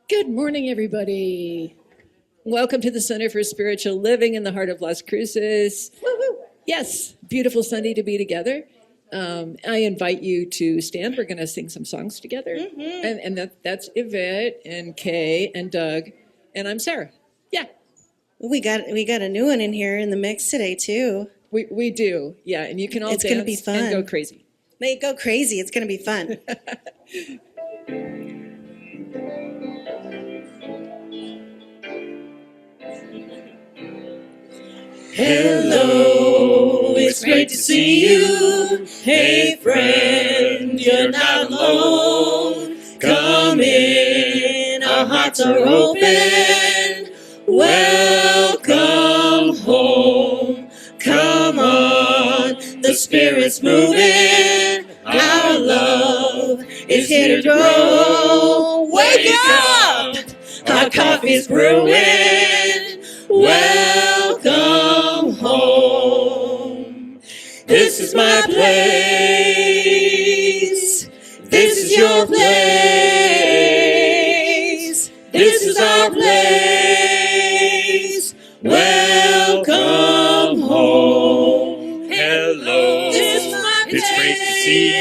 Good morning, everybody. Welcome to the Center for Spiritual Living in the heart of Las Cruces. Woo-hoo. Yes, beautiful Sunday to be together. I invite you to stand. We're going to sing some songs together. And that's Yvette and Kay and Doug. And I'm Sarah. Yeah. We got a new one in here in the mix today, too. We do. Yeah, and you can all It's gonna be dance fun. and go crazy. They go crazy. It's going to be fun. Hello, it's great to see you. Hey friend, you're not alone. Come in, our hearts are open. Welcome home. Come on, the Spirit's moving. Our love is here to grow. Wake up! Our coffee's brewing. Welcome home. This is my place. This is your place. This is our place. Welcome home. Hello. This is my place. It's great to see you.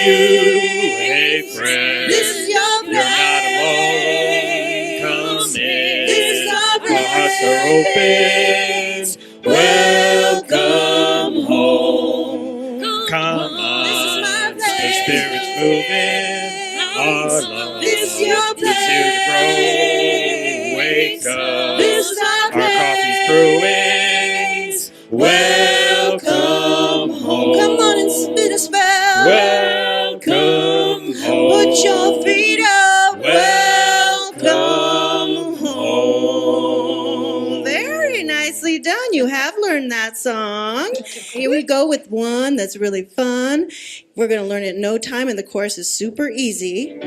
Hey friend. This is your place. You're not alone. Come in. This is our place. Our hearts are open. Welcome home. Come on. This is my The place. Spirit's moving. Our love This is your is here to grow. Wake up. This is our Our coffee's brewing. Welcome home. Come on and spin a spell. Welcome home. Put your feet up. Welcome home. Very nicely done. You have learned that song. Here we go with one that's really fun. We're going to learn it in no time, and the chorus is super easy.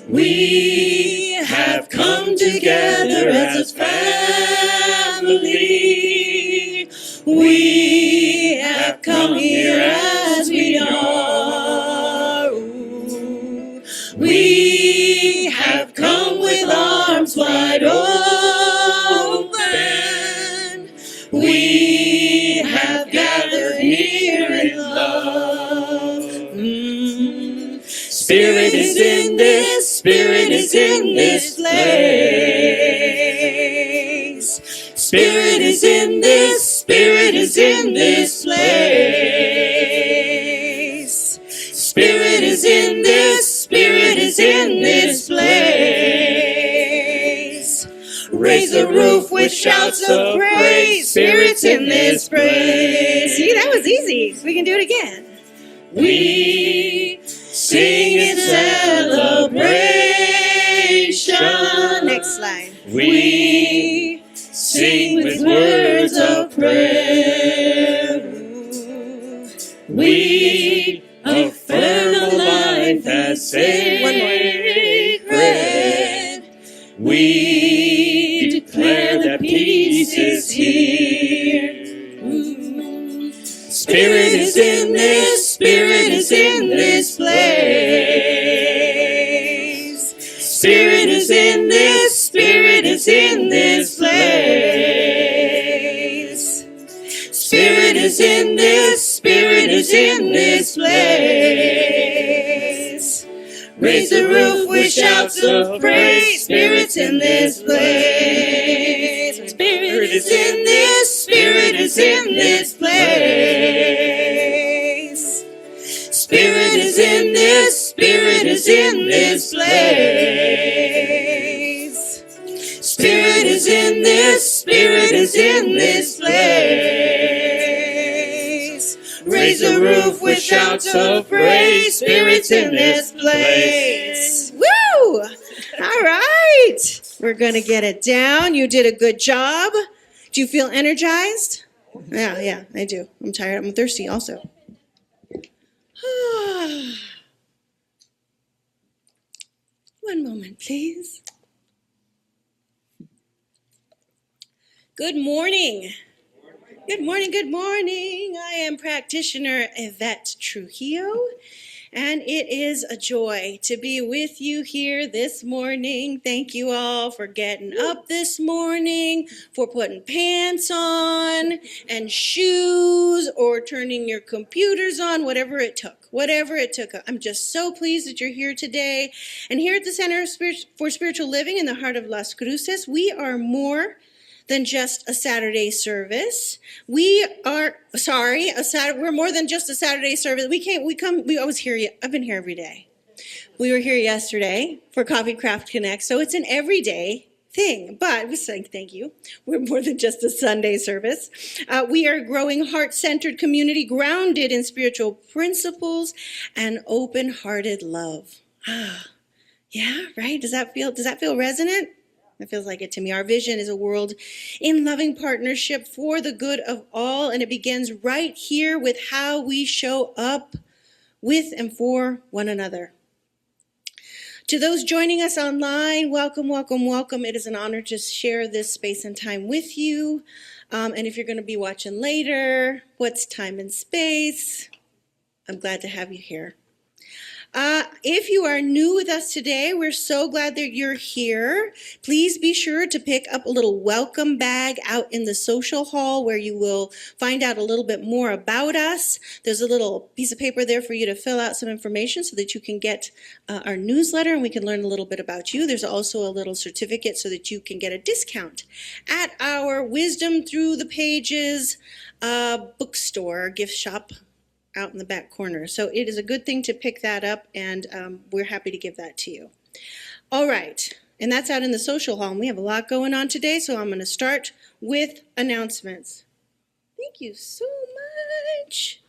We have come together as a family. We have come here as we are. Ooh. We have come with arms wide open. We have gathered here in love. Spirit is in this, Spirit is in this place. Spirit is in this, Spirit is in this place. Spirit is in this, Spirit is in this place. Raise the roof with shouts of praise. Spirit's in this place. See, that was easy. We can do it again. We sing in celebration. Next line. We sing with words of prayer. We affirm a life as sacred. We declare that peace is here. Spirit is in this, Spirit is in this place. Spirit is in this, Spirit is in this place. Spirit is in this, Spirit is in this place. Raise the roof with shouts of praise. Spirit's in this place. Spirit is in this, Spirit is in this place. Spirit is in this, Spirit is in this place. Spirit is in this, Spirit is in this place. Raise the roof with shouts of praise. Spirit's in this place. Woo! All right. We're going to get it down. You did a good job. Do you feel energized? Yeah, I do. I'm tired. I'm thirsty also. One moment, please. Good morning. Good morning, good morning. I am practitioner Yvette Trujillo, and it is a joy to be with you here this morning. Thank you all for getting up this morning, for putting pants on and shoes or turning your computers on, whatever it took. I'm just so pleased that you're here today. And here at the Center for Spiritual Living in the heart of Las Cruces, we are more than just a Saturday service. We're more than just a Saturday service. We always hear you. I've been here every day. We were here yesterday for Coffee Craft Connect, so it's an everyday thing. But we're saying thank you. We're more than just a Sunday service. We are a growing heart-centered community grounded in spiritual principles and open-hearted love. Yeah, right? Does that feel resonant? It feels like it to me. Our vision is a world in loving partnership for the good of all, and it begins right here with how we show up with and for one another. To those joining us online, welcome, welcome, welcome. It is an honor to share this space and time with you. And if you're going to be watching later, what's time and space? I'm glad to have you here. If you are new with us today, we're so glad that you're here. Please be sure to pick up a little welcome bag out in the social hall where you will find out a little bit more about us. There's a little piece of paper there for you to fill out some information so that you can get our newsletter and we can learn a little bit about you. There's also a little certificate so that you can get a discount at our Wisdom Through the Pages bookstore, gift shop, out in the back corner. So it is a good thing to pick that up, and we're happy to give that to you. All right, and that's out in the social hall, and we have a lot going on today, so I'm going to start with announcements. Thank you so much.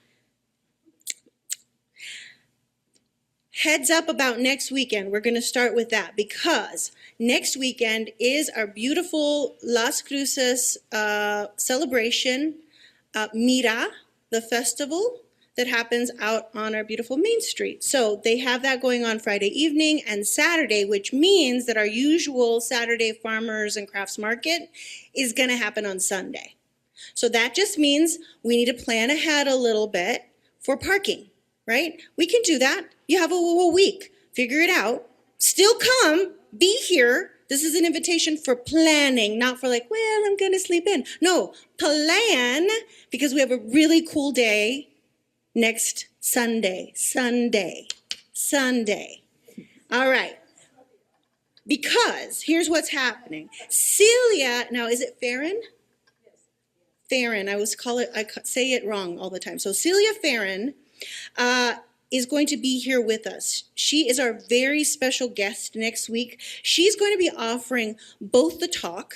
Heads up about next weekend. We're going to start with that because next weekend is our beautiful Las Cruces celebration, Mira, the festival that happens out on our beautiful Main Street. So they have that going on Friday evening and Saturday, which means that our usual Saturday farmers and crafts market is going to happen on Sunday. So that just means we need to plan ahead a little bit for parking, right? We can do that. You have a whole week. Figure it out. Still come. Be here. This is an invitation for planning, not for like, well, I'm going to sleep in. No, plan because we have a really cool day next Sunday. All right. Because here's what's happening. Celia, now is it Farron? Farron, I say it wrong all the time. So Celia Farron is going to be here with us. She is our very special guest next week. She's going to be offering both the talk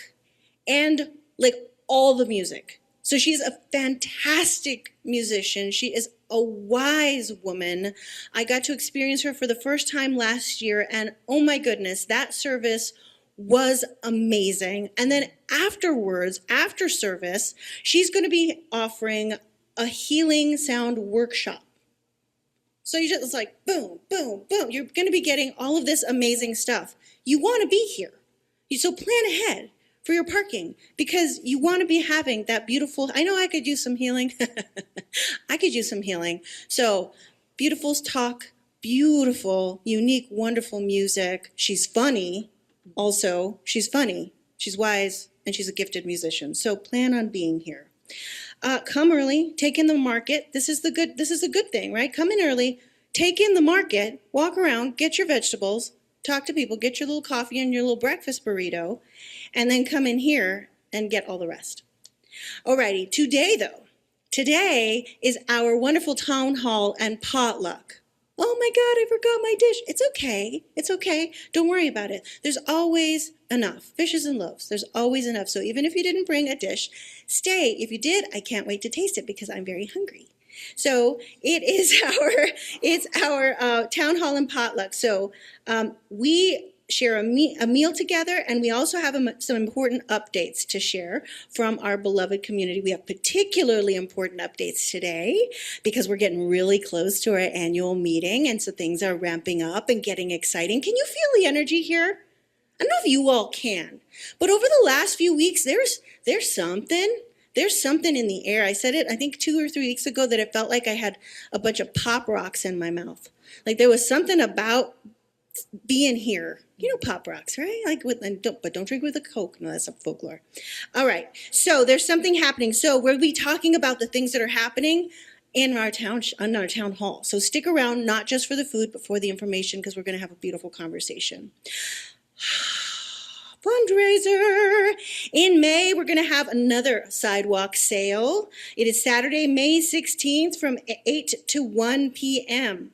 and like all the music. So she's a fantastic musician. She is a wise woman. I got to experience her for the first time last year, and oh my goodness, that service was amazing. And then afterwards, after service, she's going to be offering a healing sound workshop. So you just like, boom, boom, boom. You're going to be getting all of this amazing stuff. You want to be here. So plan ahead for your parking because you want to be having that beautiful, I know I could use some healing. I could use some healing. So beautiful talk, beautiful, unique, wonderful music. She's funny. Also, she's funny. She's wise and she's a gifted musician. So plan on being here. Come early, take in the market. This is a good thing, right? Come in early, take in the market, walk around, get your vegetables, talk to people, get your little coffee and your little breakfast burrito, and then come in here and get all the rest. Alrighty, today is our wonderful town hall and potluck. Oh my God, I forgot my dish. It's okay. Don't worry about it. There's always enough. Fishes and loaves. There's always enough. So even if you didn't bring a dish, stay. If you did, I can't wait to taste it because I'm very hungry. So it's our town hall and potluck. So we share a meal together, and we also have some important updates to share from our beloved community. We have particularly important updates today because we're getting really close to our annual meeting, and so things are ramping up and getting exciting. Can you feel the energy here? I don't know if you all can, but over the last few weeks, there's something There's something in the air. I said it, I think 2 or 3 weeks ago, that it felt like I had a bunch of pop rocks in my mouth. Like there was something about being here. You know Pop Rocks, right? But don't drink with a Coke. No, that's a folklore. All right. So there's something happening. So we'll be talking about the things that are happening in our town hall. So stick around, not just for the food, but for the information, because we're going to have a beautiful conversation. Fundraiser. In May, we're going to have another sidewalk sale. It is Saturday, May 16th from 8 to 1 p.m.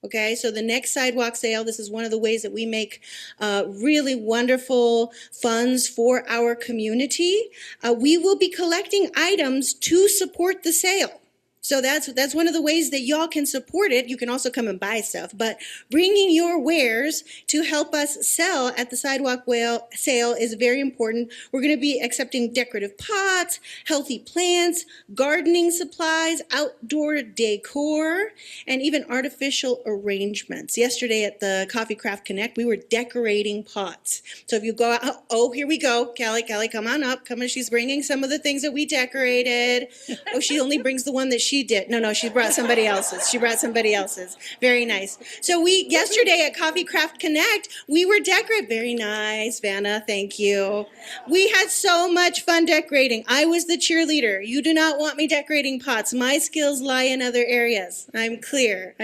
Okay, so the next sidewalk sale, this is one of the ways that we make really wonderful funds for our community. We will be collecting items to support the sale. So that's one of the ways that y'all can support it. You can also come and buy stuff, but bringing your wares to help us sell at the sidewalk sale is very important. We're going to be accepting decorative pots, healthy plants, gardening supplies, outdoor decor, and even artificial arrangements. Yesterday at the Coffee Craft Connect, we were decorating pots. So if you go out, oh, here we go. Callie, come on up. Come on, she's bringing some of the things that we decorated. Oh, she only brings the one that she did. No, she brought somebody else's. Very nice. So yesterday at Coffee Craft Connect, we were decorating. Very nice, Vanna. Thank you. We had so much fun decorating. I was the cheerleader. You do not want me decorating pots. My skills lie in other areas. I'm clear.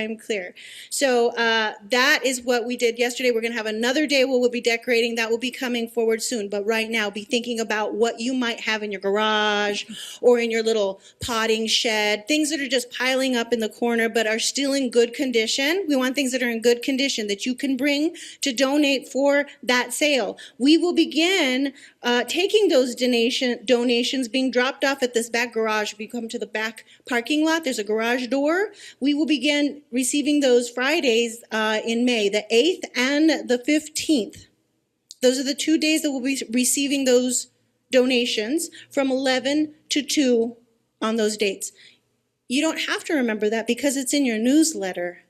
So that is what we did yesterday. We're going to have another day where we'll be decorating. That will be coming forward soon. But right now, be thinking about what you might have in your garage or in your little potting shed. Things that are just piling up in the corner but are still in good condition. We want things that are in good condition that you can bring to donate for that sale. We will begin taking those donations being dropped off at this back garage. If you come to the back parking lot, there's a garage door. We will begin receiving those Fridays in May, the 8th and the 15th. Those are the 2 days that we'll be receiving those donations from 11 to 2 on those dates. You don't have to remember that because it's in your newsletter.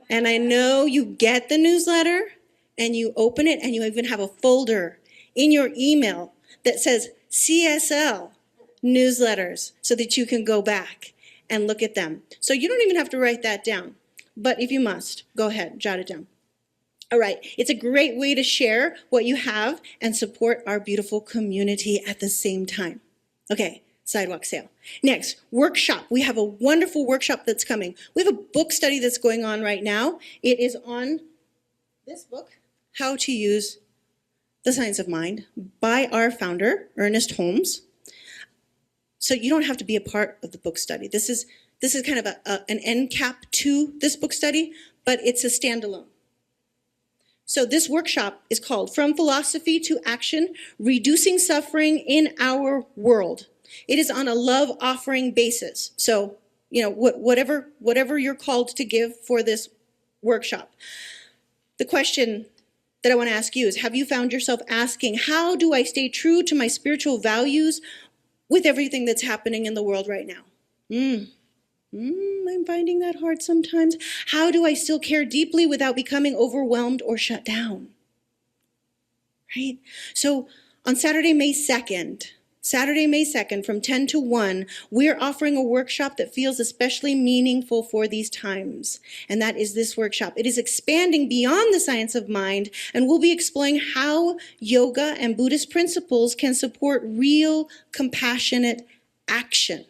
And I know you get the newsletter and you open it and you even have a folder in your email that says CSL newsletters so that you can go back and look at them. So you don't even have to write that down. But if you must, go ahead, jot it down. All right, it's a great way to share what you have and support our beautiful community at the same time. Okay. Sidewalk sale. Next, workshop. We have a wonderful workshop that's coming. We have a book study that's going on right now. It is on this book, How to Use the Science of Mind, by our founder, Ernest Holmes. So you don't have to be a part of the book study. This is kind of an end cap to this book study, but it's a standalone. So this workshop is called From Philosophy to Action, Reducing Suffering in Our World. It is on a love offering basis. So, whatever you're called to give for this workshop. The question that I want to ask you is, have you found yourself asking, how do I stay true to my spiritual values with everything that's happening in the world right now? I'm finding that hard sometimes. How do I still care deeply without becoming overwhelmed or shut down? Right? So on Saturday, May 2nd, from 10 to 1, we're offering a workshop that feels especially meaningful for these times. And that is this workshop. It is expanding beyond the science of mind, and we'll be exploring how yoga and Buddhist principles can support real, compassionate action,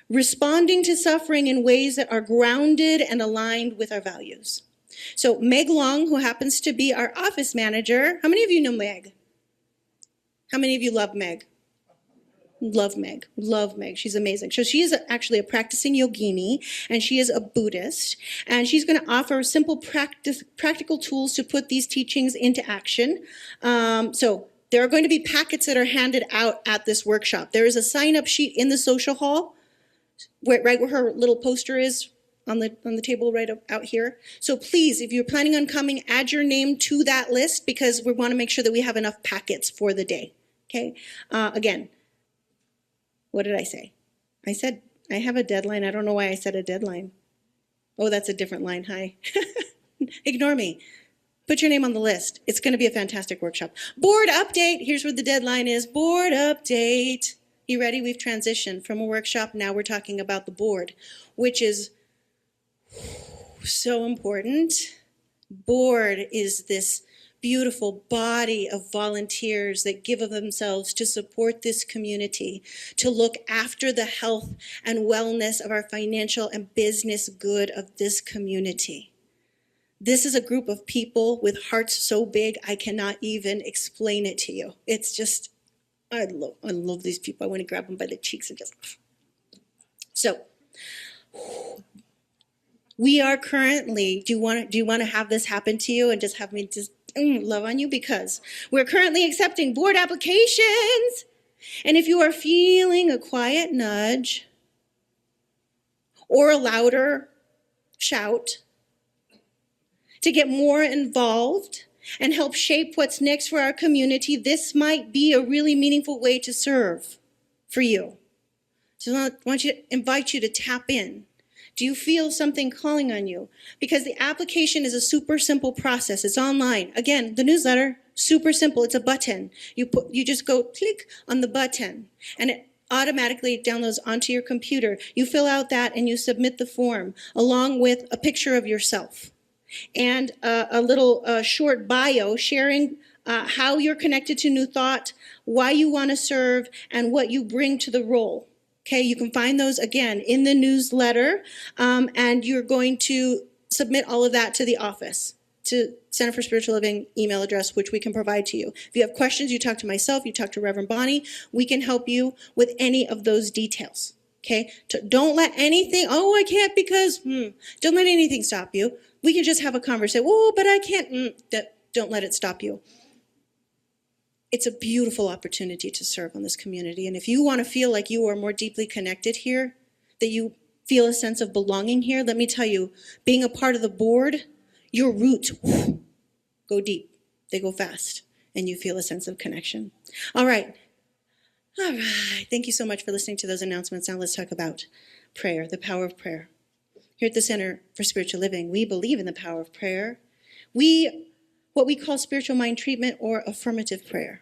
responding to suffering in ways that are grounded and aligned with our values. So Meg Long, who happens to be our office manager, how many of you know Meg? How many of you love Meg? Love Meg. She's amazing. So she is actually a practicing yogini, and she is a Buddhist, and she's going to offer simple practical tools to put these teachings into action. So there are going to be packets that are handed out at this workshop. There is a sign-up sheet in the social hall, right where her little poster is on the table right out here. So please, if you're planning on coming, add your name to that list because we want to make sure that we have enough packets for the day. Okay? Again, what did I say? I said I have a deadline. I don't know why I said a deadline. Oh, that's a different line. Hi. Ignore me. Put your name on the list. It's going to be a fantastic workshop. Board update. Here's where the deadline is. Board update. You ready? We've transitioned from a workshop. Now we're talking about the board, which is so important. Board is this beautiful body of volunteers that give of themselves to support this community, to look after the health and wellness of our financial and business good of this community. This is a group of people with hearts so big I cannot even explain it to you. It's just, I love these people. I want to grab them by the cheeks and just. So, we are currently, do you want to have this happen to you and just have me just love on you? Because we're currently accepting board applications. And if you are feeling a quiet nudge or a louder shout to get more involved and help shape what's next for our community, this might be a really meaningful way to serve for you. So I want to invite you to tap in. Do you feel something calling on you? Because the application is a super simple process. It's online. Again, the newsletter, super simple. It's a button. You just go click on the button and it automatically downloads onto your computer. You fill out that and you submit the form along with a picture of yourself and a little short bio sharing how you're connected to New Thought, why you want to serve, and what you bring to the role. Okay, you can find those, again, in the newsletter, and you're going to submit all of that to the office, to Center for Spiritual Living email address, which we can provide to you. If you have questions, you talk to myself, you talk to Reverend Bonnie. We can help you with any of those details, okay? Don't let anything, I can't because, don't let anything stop you. We can just have a conversation. Oh, but I can't, don't let it stop you. It's a beautiful opportunity to serve on this community. And if you want to feel like you are more deeply connected here, that you feel a sense of belonging here, let me tell you, being a part of the board, your roots go deep. They go fast. And you feel a sense of connection. All right. Thank you so much for listening to those announcements. Now let's talk about prayer, the power of prayer. Here at the Center for Spiritual Living, we believe in the power of prayer. What we call spiritual mind treatment or affirmative prayer.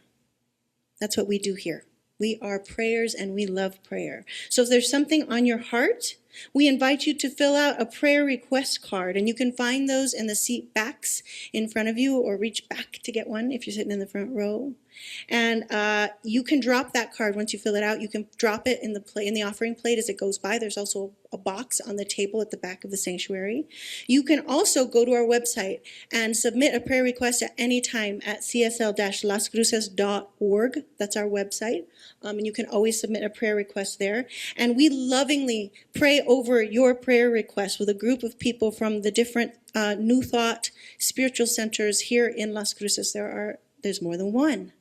That's what we do here. We are prayers and we love prayer. So if there's something on your heart, we invite you to fill out a prayer request card. And you can find those in the seat backs in front of you or reach back to get one if you're sitting in the front row. And you can drop that card once you fill it out. You can drop it in the offering plate as it goes by. There's also a box on the table at the back of the sanctuary. You can also go to our website and submit a prayer request at any time at csl-lascruces.org. That's our website. And you can always submit a prayer request there. And we lovingly pray over your prayer request with a group of people from the different New Thought spiritual centers here in Las Cruces. There's more than one.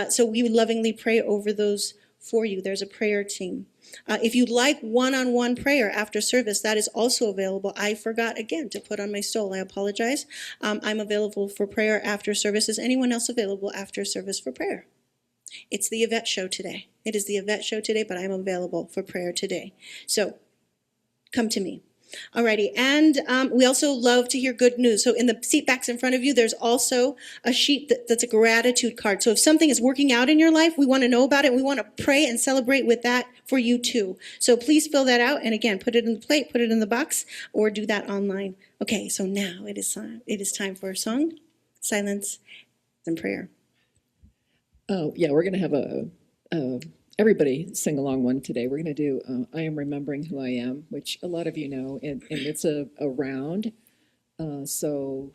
So we would lovingly pray over those for you. There's a prayer team. If you'd like one-on-one prayer after service, that is also available. I forgot, again, to put on my stole. I apologize. I'm available for prayer after service. Is anyone else available after service for prayer? It's the Yvette show today. It is the Yvette show today, but I'm available for prayer today. So come to me. Alrighty, and we also love to hear good news. So in the seat backs in front of you, there's also a sheet that's a gratitude card. So if something is working out in your life, we want to know about it. We want to pray and celebrate with that for you too. So please fill that out, and again, put it in the plate, put it in the box, or do that online. Okay, so now it is time for a song, silence, and prayer. Oh, yeah, we're going to have everybody sing along one today. We're going to do I Am Remembering Who I Am, which a lot of you know, and it's a round. So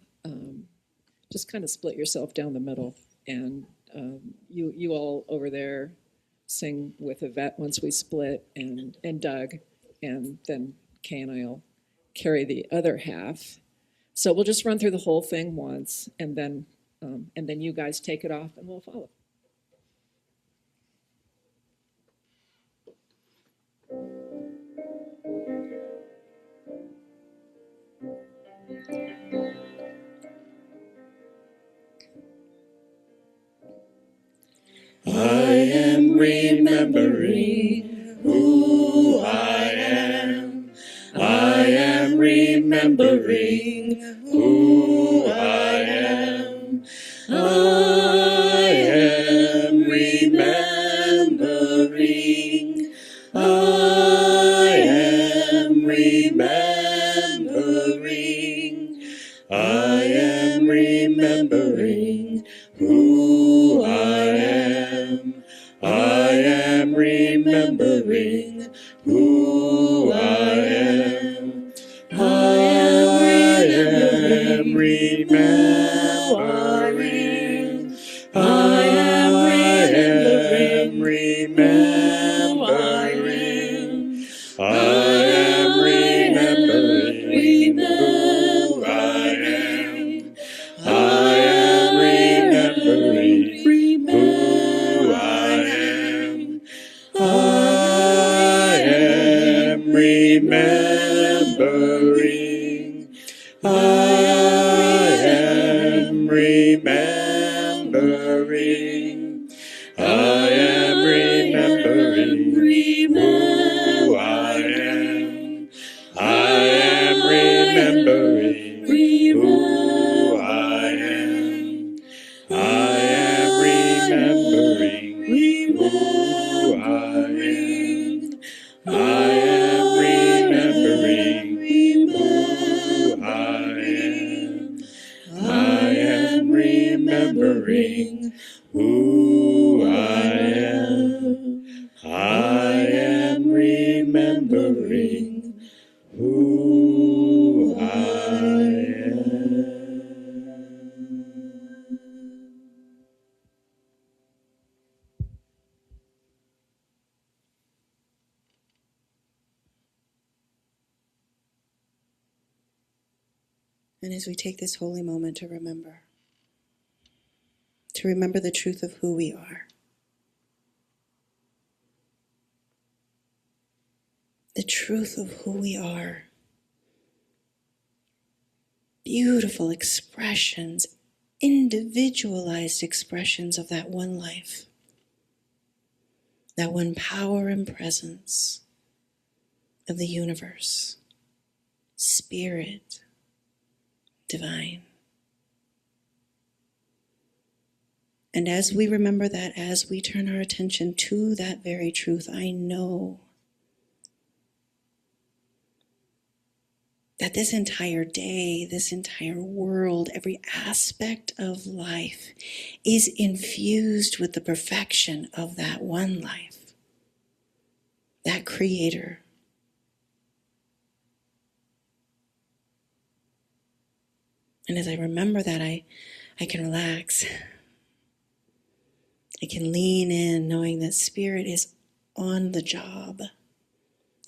just kind of split yourself down the middle. And you all over there sing with Yvette once we split, and Doug, and then Kay and I will carry the other half. So we'll just run through the whole thing once, and then you guys take it off and we'll follow. I am remembering who I am. I am remembering who I am. I am remembering I am remembering who I am. I am remembering who I am. I am remembering. I am remembering. I am remembering who I am. I am remembering who I am. I am remembering. I am remembering. I am remembering who I am. I am remembering who I am. I am remembering who I am. I am remembering who I am. I am remembering who I am. I am remembering who I am. And as we take this holy moment to remember the truth of who we are, the truth of who we are, beautiful expressions, individualized expressions of that one life, that one power and presence of the universe, spirit, divine. And as we remember that, as we turn our attention to that very truth, I know that this entire day, this entire world, every aspect of life is infused with the perfection of that one life, that creator. And as I remember that, I can relax. I can lean in knowing that spirit is on the job,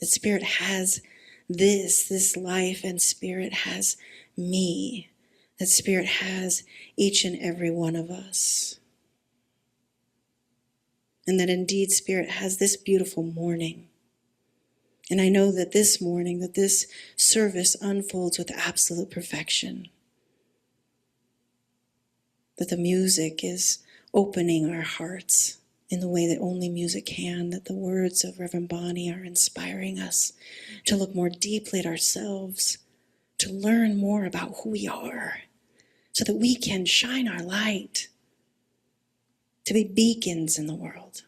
that spirit has this life, and spirit has me, that spirit has each and every one of us. And that indeed spirit has this beautiful morning. And I know that this morning, that this service unfolds with absolute perfection. That the music is opening our hearts in the way that only music can, that the words of Reverend Bonnie are inspiring us to look more deeply at ourselves, to learn more about who we are, so that we can shine our light, to be beacons in the world.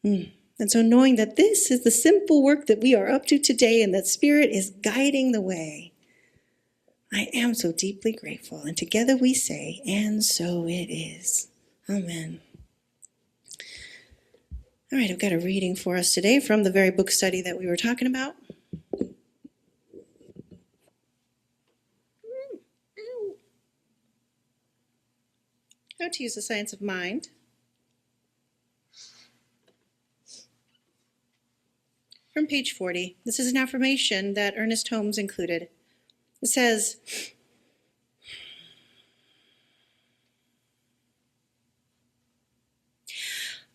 And so knowing that this is the simple work that we are up to today and that Spirit is guiding the way, I am so deeply grateful. And together we say, and so it is. Amen. All right, I've got a reading for us today from the very book study that we were talking about. How to use the science of mind. From page 40. This is an affirmation that Ernest Holmes included. It says,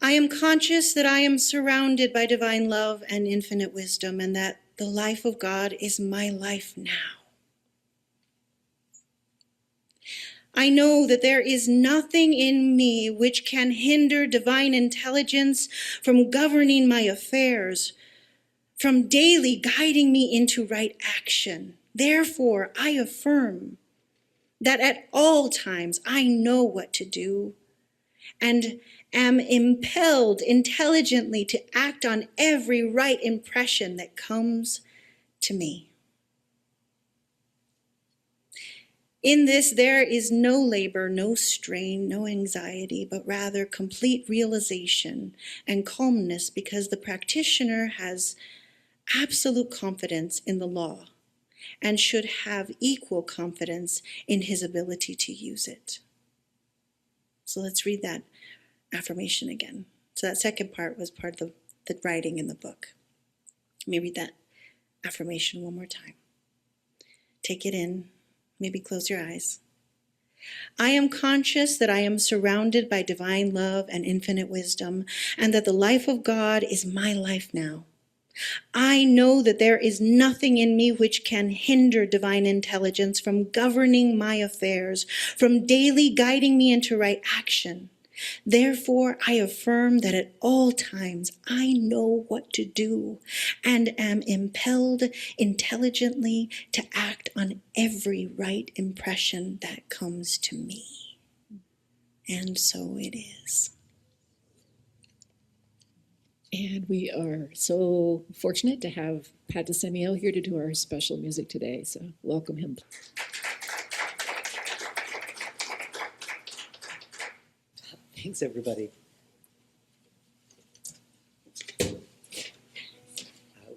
I am conscious that I am surrounded by divine love and infinite wisdom, and that the life of God is my life now. I know that there is nothing in me which can hinder divine intelligence from governing my affairs, from daily guiding me into right action. Therefore, I affirm that at all times I know what to do and am impelled intelligently to act on every right impression that comes to me. In this, there is no labor, no strain, no anxiety, but rather complete realization and calmness because the practitioner has absolute confidence in the law and should have equal confidence in his ability to use it. So let's read that affirmation again. So that second part was part of the writing in the book. Let me read that affirmation one more time. Take it in. Maybe close your eyes. I am conscious that I am surrounded by divine love and infinite wisdom, and that the life of God is my life now. I know that there is nothing in me which can hinder divine intelligence from governing my affairs, from daily guiding me into right action. Therefore, I affirm that at all times I know what to do and am impelled intelligently to act on every right impression that comes to me. And so it is. And we are so fortunate to have Pat DeSemio here to do our special music today. So welcome him. Thanks, everybody.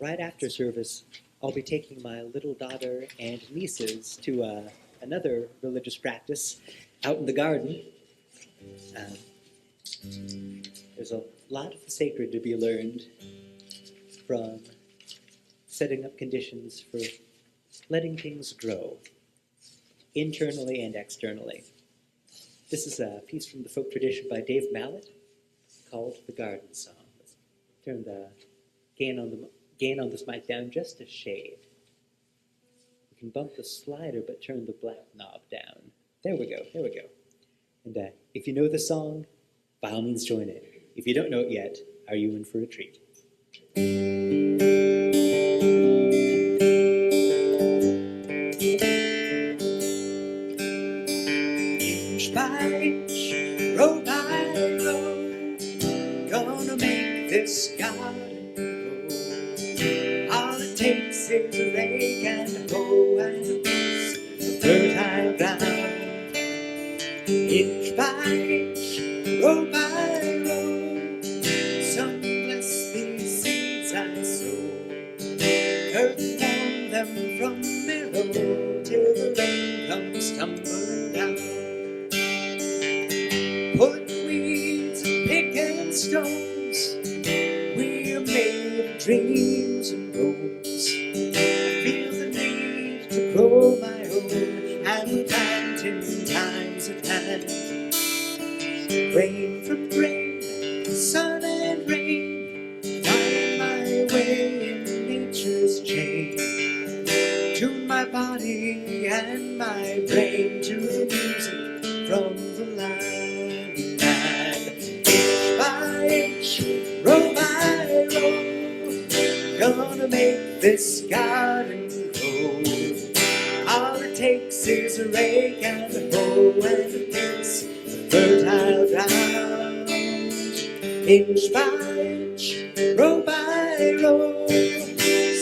Right after service, I'll be taking my little daughter and nieces to another religious practice out in the garden. There's a lot of the sacred to be learned from setting up conditions for letting things grow, internally and externally. This is a piece from the folk tradition by Dave Mallet called The Garden Song. Let's turn the gain on this mic down just a shade. You can bump the slider, but turn the black knob down. There we go. And if you know the song, by all means join in. If you don't know it yet, are you in for a treat? Inch by inch, row by row, gonna make this garden grow. All it takes is a rake and a hoe and a piece of fertile ground. Inch by inch, row by row, some bless these seeds I sow. Earth warm them from below till the rain comes tumbling down. Put weeds and picking stones, we're made of dreams and goals. I feel the need to grow my own and plant in times at hand. Grain from grain, sun and rain, find my way in nature's chain. Tune my body and my brain to the music from the land. Inch by inch, row by row, gonna make this garden grow. All it takes is a rake and a hoe and a piece of fertile ground. Inch by inch, row by row,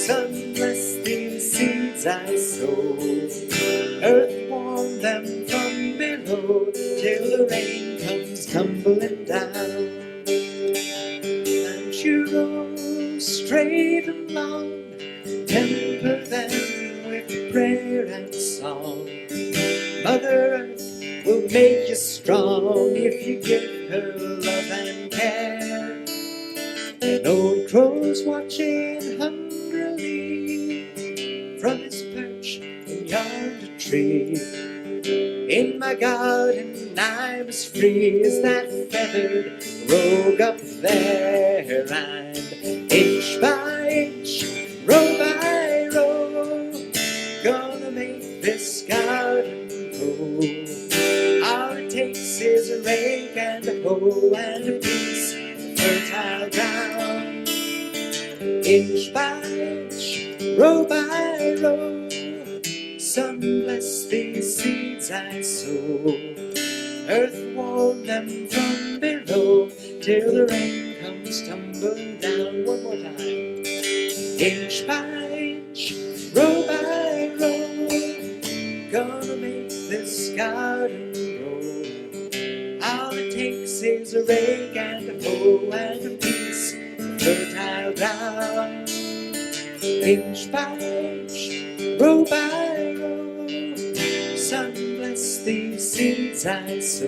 sun bless these seeds I sow. Earth warm them from below till the rain comes tumbling down. And you roll straight and long, temper them with prayer and song. Mother Earth will make you strong if you give her love and care. An old crow's watching hungrily from his perch in yonder tree. In my garden I'm as free as that feathered rogue up there. And inch by inch, row by row, gonna make this garden grow. All it takes is a rake and a hoe and a piece of fertile ground. Inch by inch, row by row, sun bless these seeds I sow. Earth warm them from below till the rain comes tumbling down. One more time. Inch by inch, row by row, gonna make this this garden grow. All it takes is a rake and a hoe and a piece of fertile ground. Inch by inch, row by row, sun bless these seeds I sow.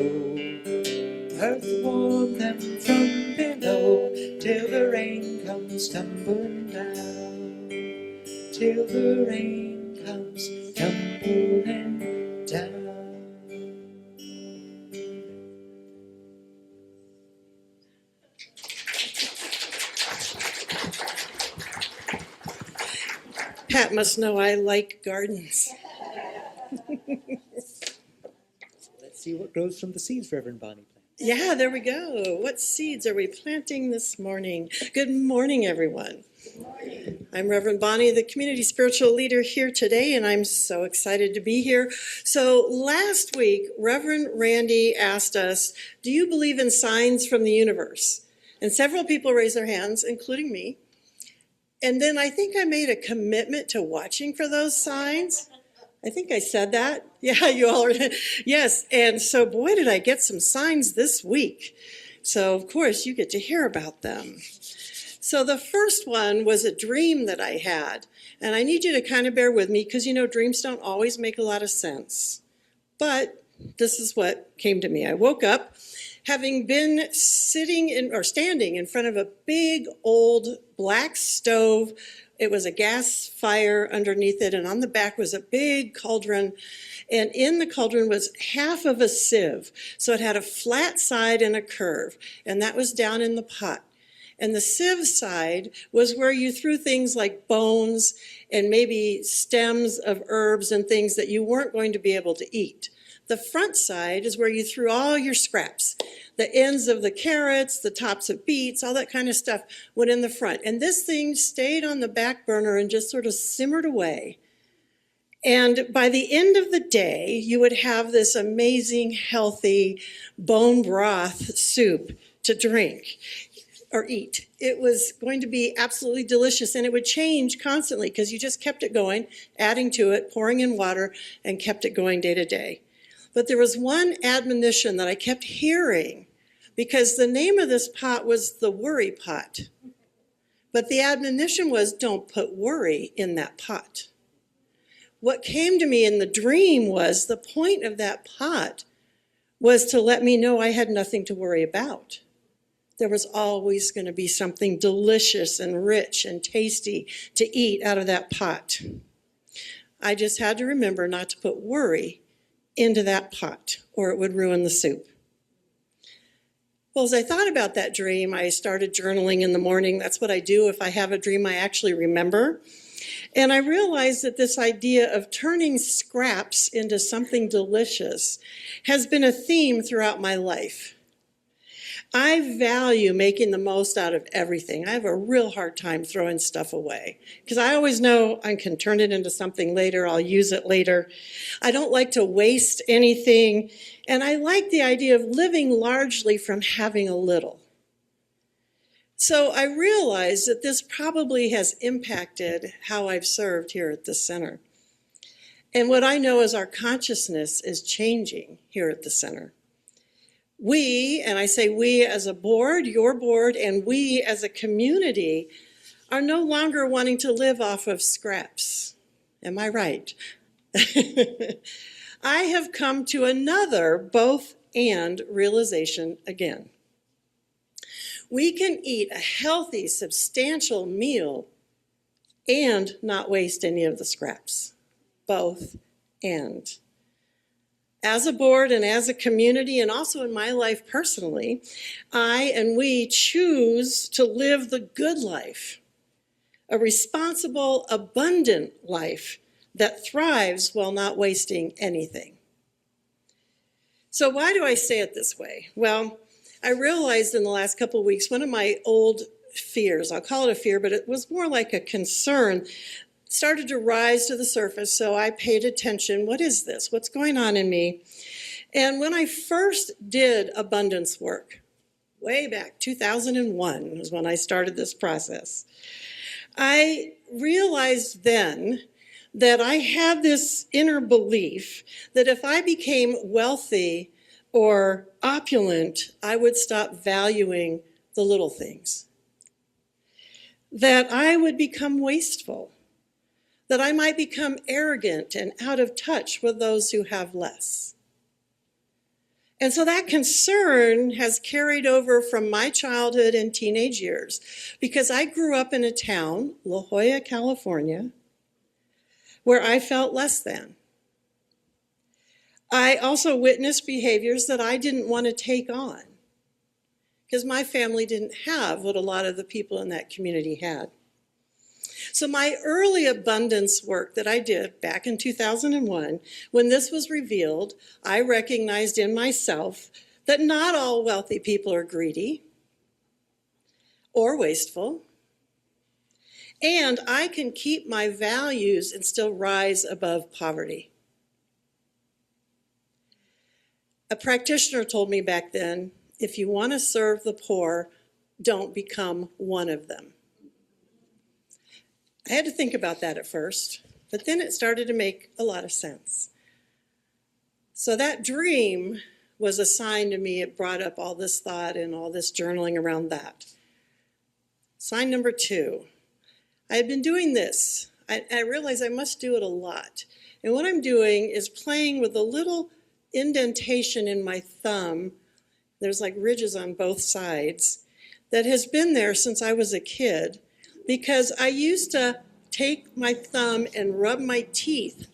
Earth warm them from below, till the rain comes tumbling down. Till the rain comes tumbling down. Pat must know I like gardens. Let's see what grows from the seeds Reverend Bonnie planted. Yeah, there we go. What seeds are we planting this morning? Good morning, everyone. I'm Reverend Bonnie, the community spiritual leader here today, and I'm so excited to be here. So last week, Reverend Randy asked us, do you believe in signs from the universe? And several people raised their hands, including me. And then I think I made a commitment to watching for those signs. I think I said that. Yeah, you all are. Yes, and so boy, did I get some signs this week. So of course, you get to hear about them. So the first one was a dream that I had. And I need you to kind of bear with me because, you know, dreams don't always make a lot of sense. But this is what came to me. I woke up having been standing in front of a big old black stove. It was a gas fire underneath it, and on the back was a big cauldron. And in the cauldron was half of a sieve. So it had a flat side and a curve, and that was down in the pot. And the sieve side was where you threw things like bones and maybe stems of herbs and things that you weren't going to be able to eat. The front side is where you threw all your scraps. The ends of the carrots, the tops of beets, all that kind of stuff went in the front. And this thing stayed on the back burner and just sort of simmered away. And by the end of the day, you would have this amazing, healthy bone broth soup to drink or eat. It was going to be absolutely delicious, and it would change constantly because you just kept it going, adding to it, pouring in water, and kept it going day to day. But there was one admonition that I kept hearing because the name of this pot was the worry pot. But the admonition was, don't put worry in that pot. What came to me in the dream was the point of that pot was to let me know I had nothing to worry about. There was always going to be something delicious and rich and tasty to eat out of that pot. I just had to remember not to put worry into that pot, or it would ruin the soup. Well, as I thought about that dream, I started journaling in the morning. That's what I do if I have a dream I actually remember. And I realized that this idea of turning scraps into something delicious has been a theme throughout my life. I value making the most out of everything. I have a real hard time throwing stuff away because I always know I can turn it into something later. I'll use it later. I don't like to waste anything. And I like the idea of living largely from having a little. So I realize that this probably has impacted how I've served here at the center. And what I know is our consciousness is changing here at the center. We, and I say we as a board, your board, and we as a community are no longer wanting to live off of scraps. Am I right? I have come to another both and realization again. We can eat a healthy, substantial meal and not waste any of the scraps. Both and. As a board and as a community, and also in my life personally, I and we choose to live the good life, a responsible, abundant life that thrives while not wasting anything. So why do I say it this way? Well, I realized in the last couple of weeks, one of my old fears, I'll call it a fear, but it was more like a concern, started to rise to the surface, so I paid attention. What is this? What's going on in me? And when I first did abundance work, way back, 2001 was when I started this process, I realized then that I had this inner belief that if I became wealthy or opulent, I would stop valuing the little things. That I would become wasteful. That I might become arrogant and out of touch with those who have less. And so that concern has carried over from my childhood and teenage years, because I grew up in a town, La Jolla, California, where I felt less than. I also witnessed behaviors that I didn't want to take on, because my family didn't have what a lot of the people in that community had. So my early abundance work that I did back in 2001, when this was revealed, I recognized in myself that not all wealthy people are greedy or wasteful, and I can keep my values and still rise above poverty. A practitioner told me back then, if you want to serve the poor, don't become one of them. I had to think about that at first, but then it started to make a lot of sense. So that dream was a sign to me. It brought up all this thought and all this journaling around that. Sign number 2, I had been doing this. I realized I must do it a lot. And what I'm doing is playing with a little indentation in my thumb. There's like ridges on both sides that has been there since I was a kid, because I used to take my thumb and rub my teeth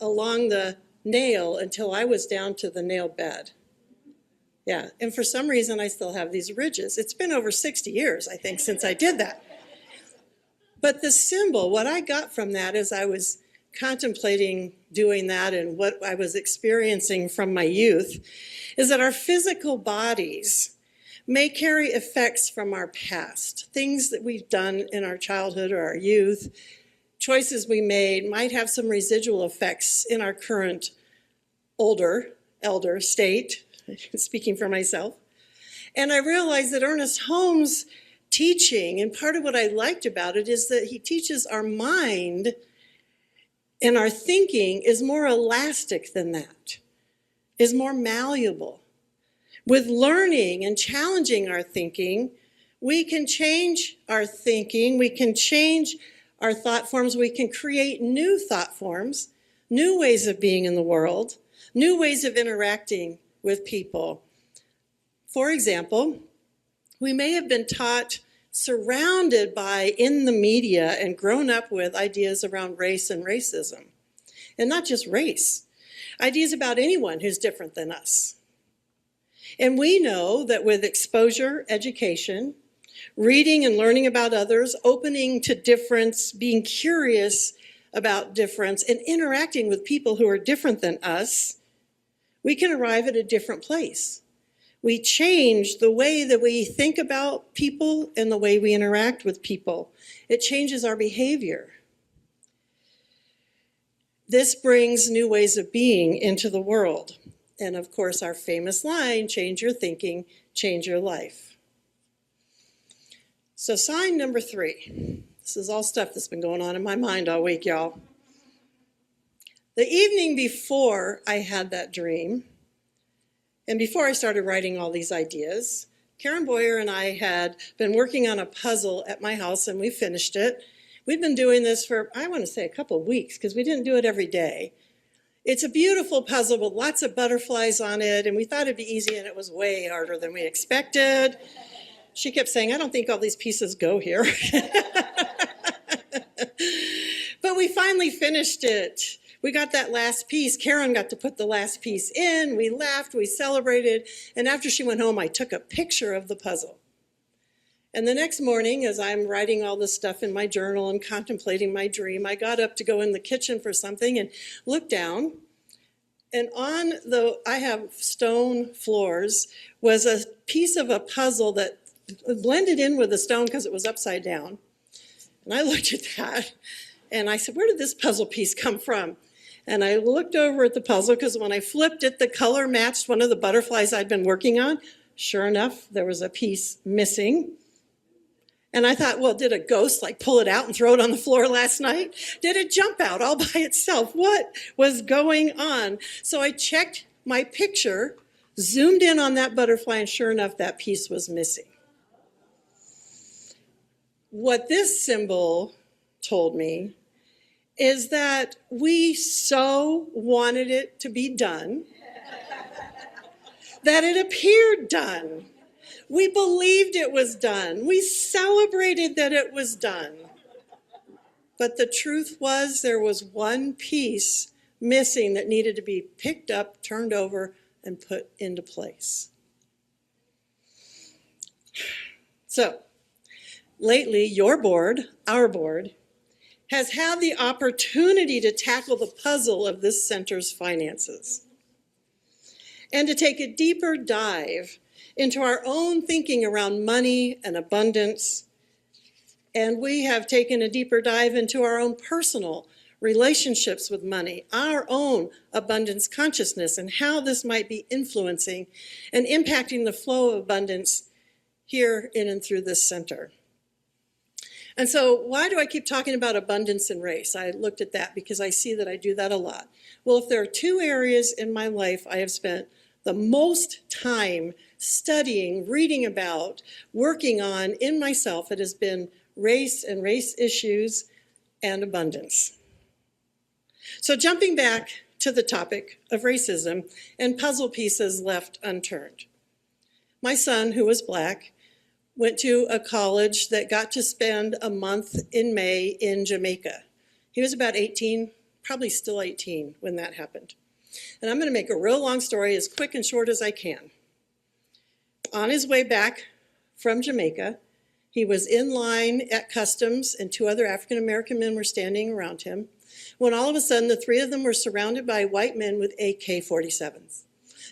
along the nail until I was down to the nail bed. Yeah, and for some reason I still have these ridges. It's been over 60 years, I think, since I did that. But the symbol, what I got from that as I was contemplating doing that and what I was experiencing from my youth, is that our physical bodies may carry effects from our past. Things that we've done in our childhood or our youth, choices we made, might have some residual effects in our current elder state, speaking for myself. And I realized that Ernest Holmes' teaching, and part of what I liked about it, is that he teaches our mind and our thinking is more elastic than that, is more malleable. With learning and challenging our thinking, we can change our thinking, we can change our thought forms, we can create new thought forms, new ways of being in the world, new ways of interacting with people. For example, we may have been taught, surrounded by, in the media, and grown up with ideas around race and racism. And not just race, ideas about anyone who's different than us. And we know that with exposure, education, reading and learning about others, opening to difference, being curious about difference, and interacting with people who are different than us, we can arrive at a different place. We change the way that we think about people and the way we interact with people. It changes our behavior. This brings new ways of being into the world. And of course, our famous line, change your thinking, change your life. So sign number 3. This is all stuff that's been going on in my mind all week, y'all. The evening before I had that dream, and before I started writing all these ideas, Karen Boyer and I had been working on a puzzle at my house, and we finished it. We've been doing this for, I want to say, a couple of weeks, because we didn't do it every day. It's a beautiful puzzle with lots of butterflies on it, and we thought it'd be easy, and it was way harder than we expected. She kept saying, I don't think all these pieces go here. But we finally finished it. We got that last piece. Karen got to put the last piece in. We laughed, we celebrated, and after she went home, I took a picture of the puzzle. And the next morning, as I'm writing all this stuff in my journal and contemplating my dream, I got up to go in the kitchen for something and looked down. And I have stone floors, was a piece of a puzzle that blended in with the stone because it was upside down. And I looked at that and I said, where did this puzzle piece come from? And I looked over at the puzzle because when I flipped it, the color matched one of the butterflies I'd been working on. Sure enough, there was a piece missing. And I thought, well, did a ghost like pull it out and throw it on the floor last night? Did it jump out all by itself? What was going on? So I checked my picture, zoomed in on that butterfly, and sure enough, that piece was missing. What this symbol told me is that we so wanted it to be done that it appeared done. We believed it was done. We celebrated that it was done. But the truth was there was one piece missing that needed to be picked up, turned over, and put into place. So, lately, your board, our board, has had the opportunity to tackle the puzzle of this center's finances and to take a deeper dive into our own thinking around money and abundance. And we have taken a deeper dive into our own personal relationships with money, our own abundance consciousness, and how this might be influencing and impacting the flow of abundance here in and through this center. And so why do I keep talking about abundance and race? I looked at that because I see that I do that a lot. Well, if there are two areas in my life I have spent the most time studying, reading about, working on in myself, it has been race and race issues and abundance. So jumping back to the topic of racism and puzzle pieces left unturned. My son, who was black, went to a college that got to spend a month in May in Jamaica. He was about 18, probably still 18 when that happened. And I'm going to make a real long story as quick and short as I can. On his way back from Jamaica, he was in line at customs and two other African-American men were standing around him when all of a sudden the three of them were surrounded by white men with AK-47s,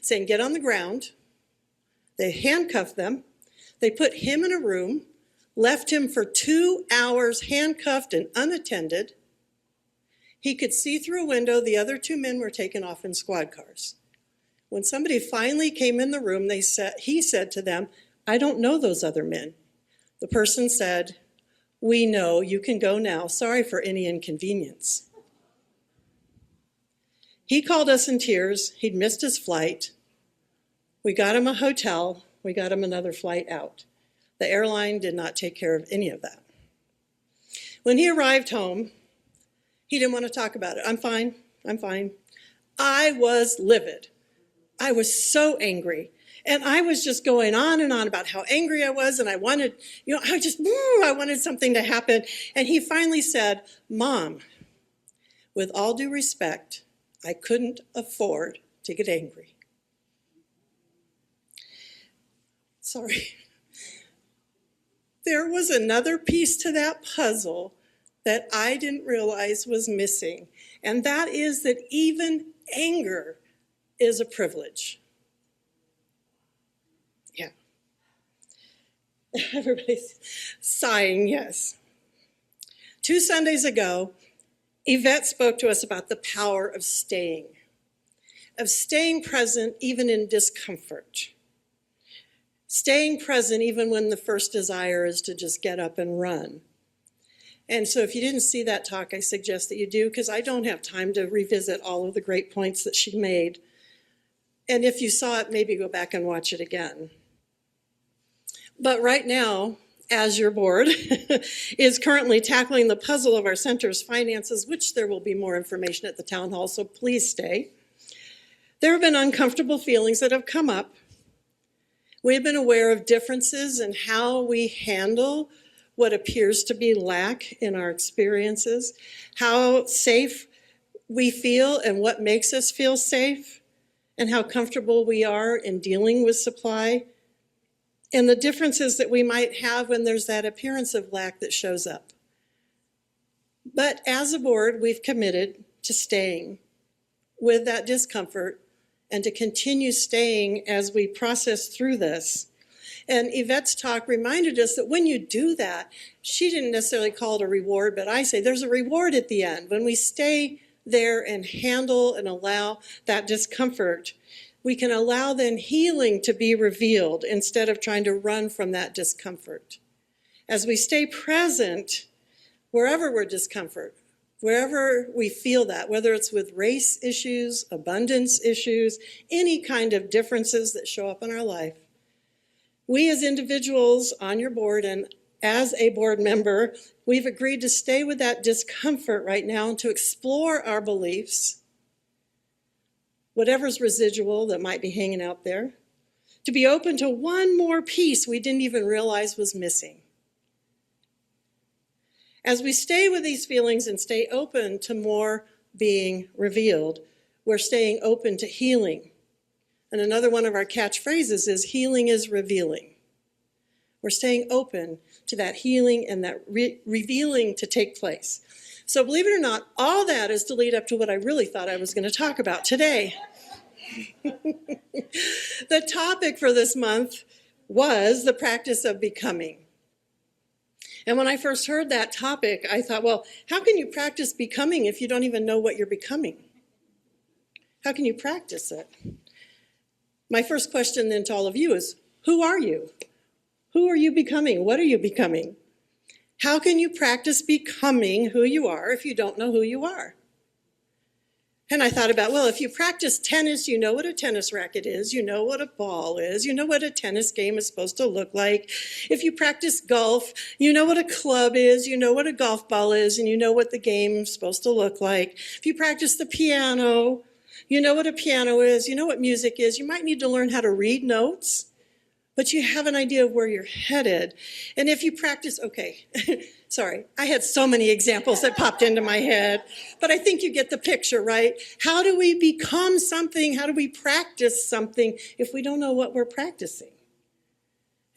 saying, "Get on the ground." They handcuffed them. They put him in a room, left him for 2 hours handcuffed and unattended. He could see through a window. The other two men were taken off in squad cars. When somebody finally came in the room, he said to them, "I don't know those other men." The person said, "We know, you can go now. Sorry for any inconvenience." He called us in tears. He'd missed his flight. We got him a hotel. We got him another flight out. The airline did not take care of any of that. When he arrived home, he didn't want to talk about it. I'm fine. I was livid. I was so angry. And I was just going on and on about how angry I was, and I wanted, I wanted something to happen. And he finally said, "Mom, with all due respect, I couldn't afford to get angry." Sorry. There was another piece to that puzzle that I didn't realize was missing, and that is that even anger is a privilege. Yeah. Everybody's sighing, yes. 2 Sundays ago, Yvette spoke to us about the power of staying present even in discomfort. Staying present even when the first desire is to just get up and run. And so if you didn't see that talk, I suggest that you do, because I don't have time to revisit all of the great points that she made. And if you saw it, maybe go back and watch it again. But right now, as your board is currently tackling the puzzle of our center's finances, which there will be more information at the town hall, so please stay. There have been uncomfortable feelings that have come up. We've been aware of differences in how we handle what appears to be lack in our experiences, how safe we feel and what makes us feel safe, and how comfortable we are in dealing with supply, and the differences that we might have when there's that appearance of lack that shows up. But as a board, we've committed to staying with that discomfort and to continue staying as we process through this. And Yvette's talk reminded us that when you do that, she didn't necessarily call it a reward, but I say there's a reward at the end. When we stay there and handle and allow that discomfort, we can allow then healing to be revealed instead of trying to run from that discomfort. as we stay present wherever we're discomfort, wherever we feel that, whether it's with race issues, abundance issues, any kind of differences that show up in our life, we as individuals on your board and as a board member, we've agreed to stay with that discomfort right now and to explore our beliefs, whatever's residual that might be hanging out there, to be open to one more piece we didn't even realize was missing. As we stay with these feelings and stay open to more being revealed, we're staying open to healing. And another one of our catchphrases is healing is revealing. We're staying open to that healing and that revealing to take place. So believe it or not, all that is to lead up to what I really thought I was going to talk about today. The topic for this month was the practice of becoming. And when I first heard that topic, I thought, well, how can you practice becoming if you don't even know what you're becoming? How can you practice it? My first question then to all of you is, who are you? Who are you becoming? What are you becoming? How can you practice becoming who you are if you don't know who you are? And I thought about, well, if you practice tennis, you know what a tennis racket is, you know what a ball is, you know what a tennis game is supposed to look like. If you practice golf, you know what a club is, you know what a golf ball is, and you know what the game is supposed to look like. If you practice the piano, you know what a piano is, you know what music is. You might need to learn how to read notes, but you have an idea of where you're headed. And if you practice, okay, sorry, I had so many examples that popped into my head, but I think you get the picture, right? How do we become something? How do we practice something if we don't know what we're practicing?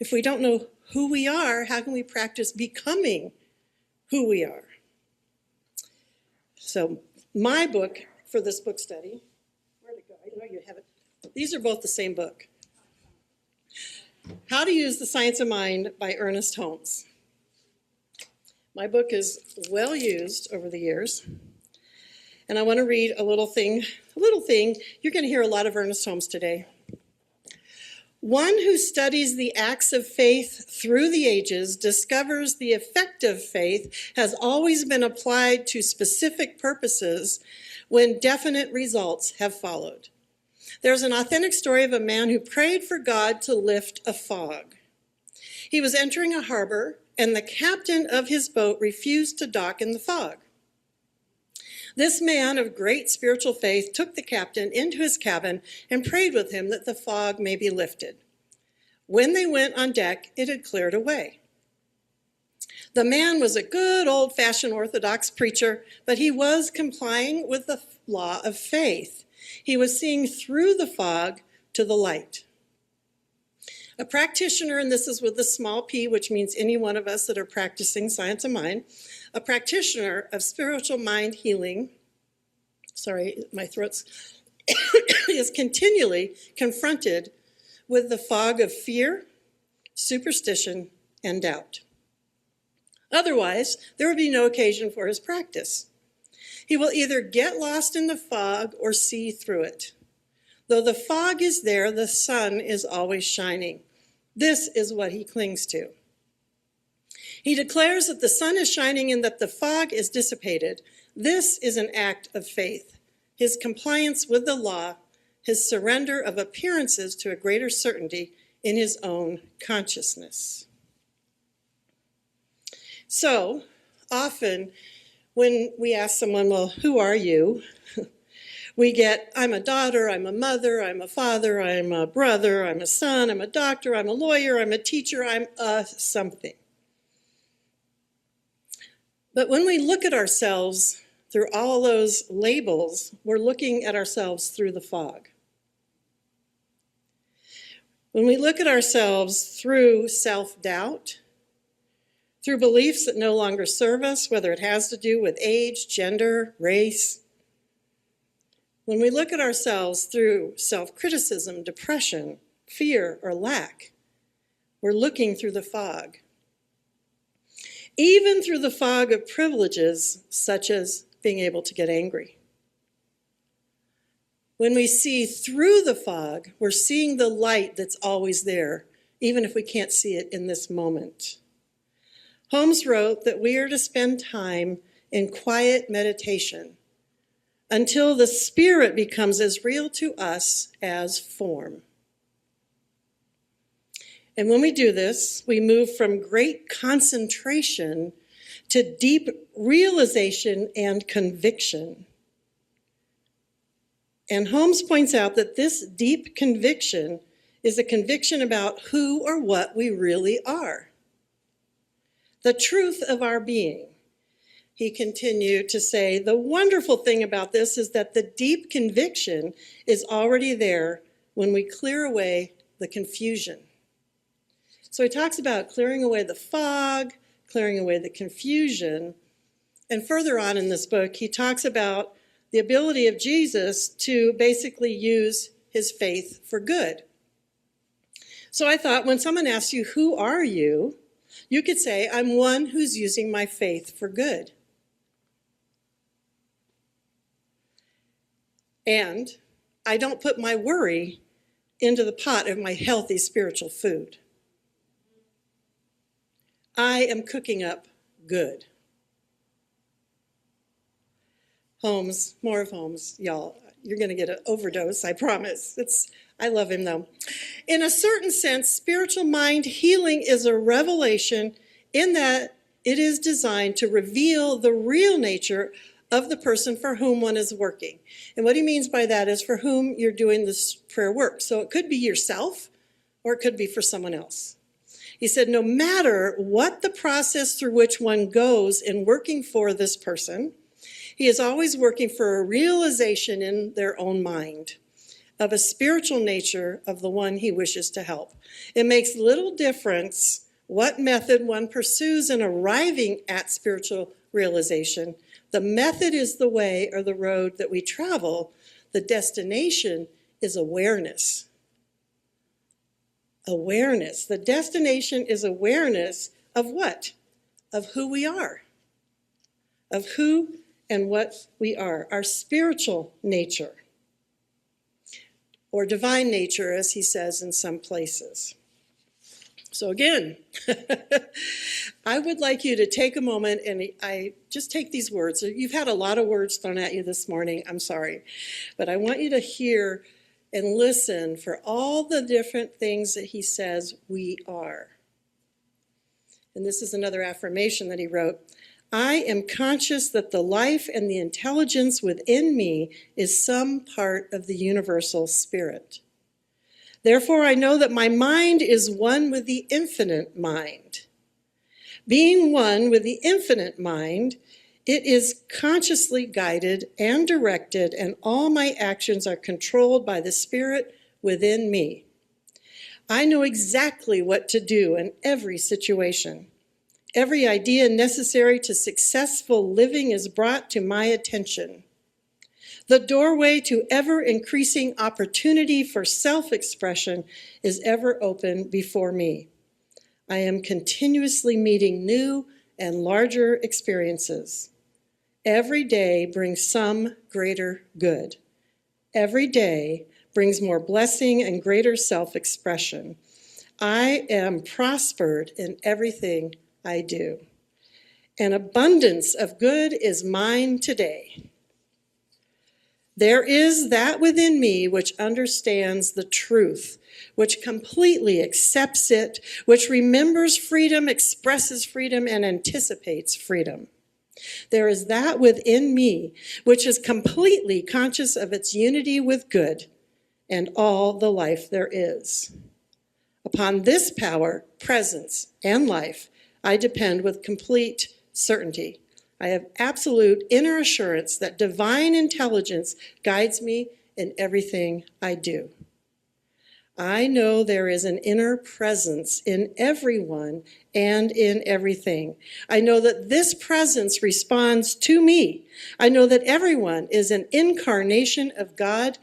If we don't know who we are, how can we practice becoming who we are? So my book for this book study, where'd it go? I know you have it. These are both the same book. How to Use the Science of Mind by Ernest Holmes. My book is well used over the years. And I want to read a little thing. You're going to hear a lot of Ernest Holmes today. One who studies the acts of faith through the ages discovers the effect of faith has always been applied to specific purposes when definite results have followed. There's an authentic story of a man who prayed for God to lift a fog. He was entering a harbor, and the captain of his boat refused to dock in the fog. This man of great spiritual faith took the captain into his cabin and prayed with him that the fog may be lifted. When they went on deck, it had cleared away. The man was a good old-fashioned Orthodox preacher, but he was complying with the law of faith. He was seeing through the fog to the light. A practitioner, and this is with a small p, which means any one of us that are practicing science of mind, a practitioner of spiritual mind healing, sorry, my throat's, is continually confronted with the fog of fear, superstition, and doubt. Otherwise, there would be no occasion for his practice. He will either get lost in the fog or see through it. Though the fog is there, the sun is always shining. This is what he clings to. He declares that the sun is shining and that the fog is dissipated. This is an act of faith. His compliance with the law, his surrender of appearances to a greater certainty in his own consciousness. So, often when we ask someone, well, who are you? We get, I'm a daughter, I'm a mother, I'm a father, I'm a brother, I'm a son, I'm a doctor, I'm a lawyer, I'm a teacher, I'm a something. But when we look at ourselves through all those labels, we're looking at ourselves through the fog. When we look at ourselves through self-doubt, through beliefs that no longer serve us, whether it has to do with age, gender, race. When we look at ourselves through self-criticism, depression, fear, or lack, we're looking through the fog. Even through the fog of privileges, such as being able to get angry. When we see through the fog, we're seeing the light that's always there, even if we can't see it in this moment. Holmes wrote that we are to spend time in quiet meditation until the spirit becomes as real to us as form. And when we do this, we move from great concentration to deep realization and conviction. And Holmes points out that this deep conviction is a conviction about who or what we really are, the truth of our being. He continued to say, the wonderful thing about this is that the deep conviction is already there when we clear away the confusion. So he talks about clearing away the fog, clearing away the confusion. And further on in this book, he talks about the ability of Jesus to basically use his faith for good. So I thought when someone asks you, who are you? You could say, I'm one who's using my faith for good. And I don't put my worry into the pot of my healthy spiritual food. I am cooking up good. Holmes, more of Holmes, y'all. You're going to get an overdose, I promise. I love him, though. In a certain sense, spiritual mind healing is a revelation in that it is designed to reveal the real nature of the person for whom one is working. And what he means by that is for whom you're doing this prayer work. So it could be yourself, or it could be for someone else. He said, no matter what the process through which one goes in working for this person, he is always working for a realization in their own mind of a spiritual nature of the one he wishes to help. It makes little difference what method one pursues in arriving at spiritual realization. The method is the way or the road that we travel. The destination is awareness. Awareness. The destination is awareness of what? Of who we are. Of who and what we are. Our spiritual nature. Or divine nature, as he says in some places. So again, I would like you to take a moment and I just take these words. You've had a lot of words thrown at you this morning. I'm sorry. But I want you to hear and listen for all the different things that he says we are. And this is another affirmation that he wrote. I am conscious that the life and the intelligence within me is some part of the universal spirit. Therefore, I know that my mind is one with the infinite mind. Being one with the infinite mind, it is consciously guided and directed, and all my actions are controlled by the spirit within me. I know exactly what to do in every situation. Every idea necessary to successful living is brought to my attention. The doorway to ever-increasing opportunity for self-expression is ever open before me. I am continuously meeting new and larger experiences. Every day brings some greater good. Every day brings more blessing and greater self-expression. I am prospered in everything I do. An abundance of good is mine today. There is that within me which understands the truth, which completely accepts it, which remembers freedom, expresses freedom, and anticipates freedom. There is that within me which is completely conscious of its unity with good and all the life there is. Upon this power, presence, and life, I depend with complete certainty. I have absolute inner assurance that divine intelligence guides me in everything I do. I know there is an inner presence in everyone and in everything. I know that this presence responds to me. I know that everyone is an incarnation of God,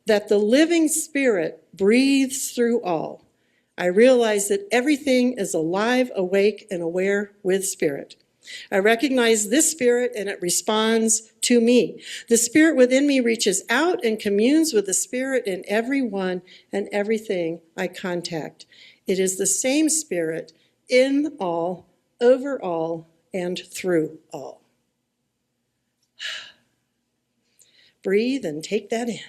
that the living Spirit breathes through all. I realize that everything is alive, awake, and aware with Spirit. I recognize this Spirit and it responds to me. The Spirit within me reaches out and communes with the Spirit in everyone and everything I contact. It is the same Spirit in all, over all, and through all. Breathe and take that in.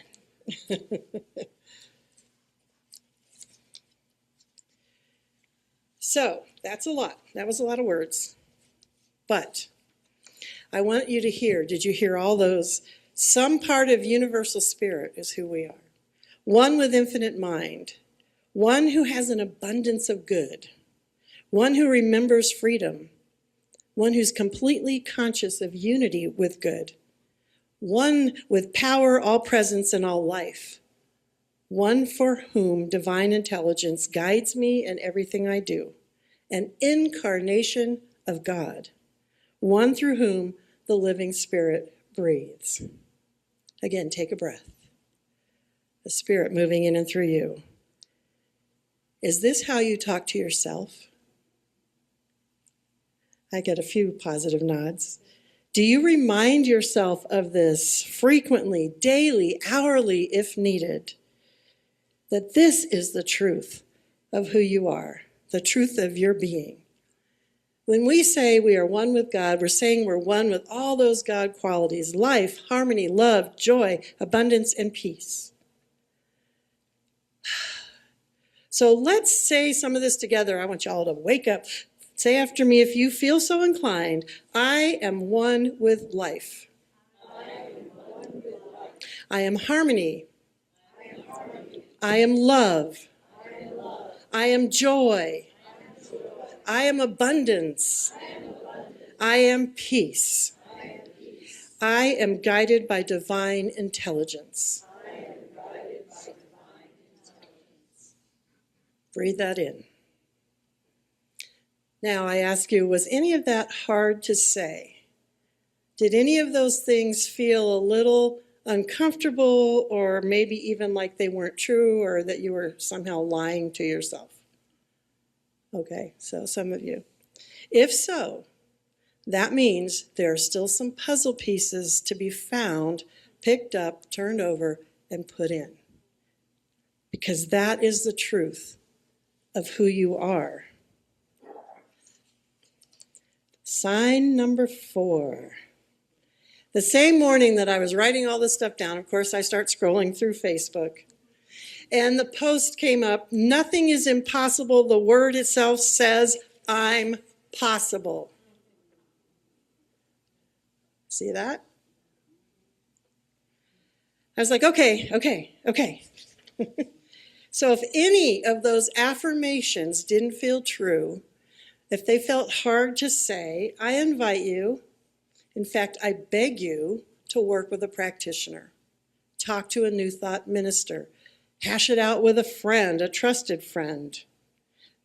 So, that's a lot. That was a lot of words. But I want you to hear, did you hear all those? Some part of universal spirit is who we are. One with infinite mind. One who has an abundance of good. One who remembers freedom. One who's completely conscious of unity with good. One with power, all presence, and all life. One for whom divine intelligence guides me in everything I do. An incarnation of God. One through whom the living spirit breathes. Again, take a breath. The spirit moving in and through you. Is this how you talk to yourself? I get a few positive nods. Do you remind yourself of this frequently, daily, hourly, if needed? That this is the truth of who you are, the truth of your being. When we say we are one with God, we're saying we're one with all those God qualities: life, harmony, love, joy, abundance, and peace. So let's say some of this together. I want you all to wake up. Say after me, if you feel so inclined: I am one with life. I am harmony. I am love. I am joy. I am abundance. I am peace. I am guided by divine intelligence. Breathe that in. Now I ask you, was any of that hard to say? Did any of those things feel a little uncomfortable, or maybe even like they weren't true, or that you were somehow lying to yourself? Okay, so some of you. If so, that means there are still some puzzle pieces to be found, picked up, turned over, and put in. Because that is the truth of who you are. Sign number 4. The same morning that I was writing all this stuff down, of course, I start scrolling through Facebook. And the post came up: nothing is impossible. The word itself says, I'm possible. See that? I was like, okay. So if any of those affirmations didn't feel true, if they felt hard to say, I invite you, in fact, I beg you to work with a practitioner. Talk to a New Thought minister. Hash it out with a friend, a trusted friend.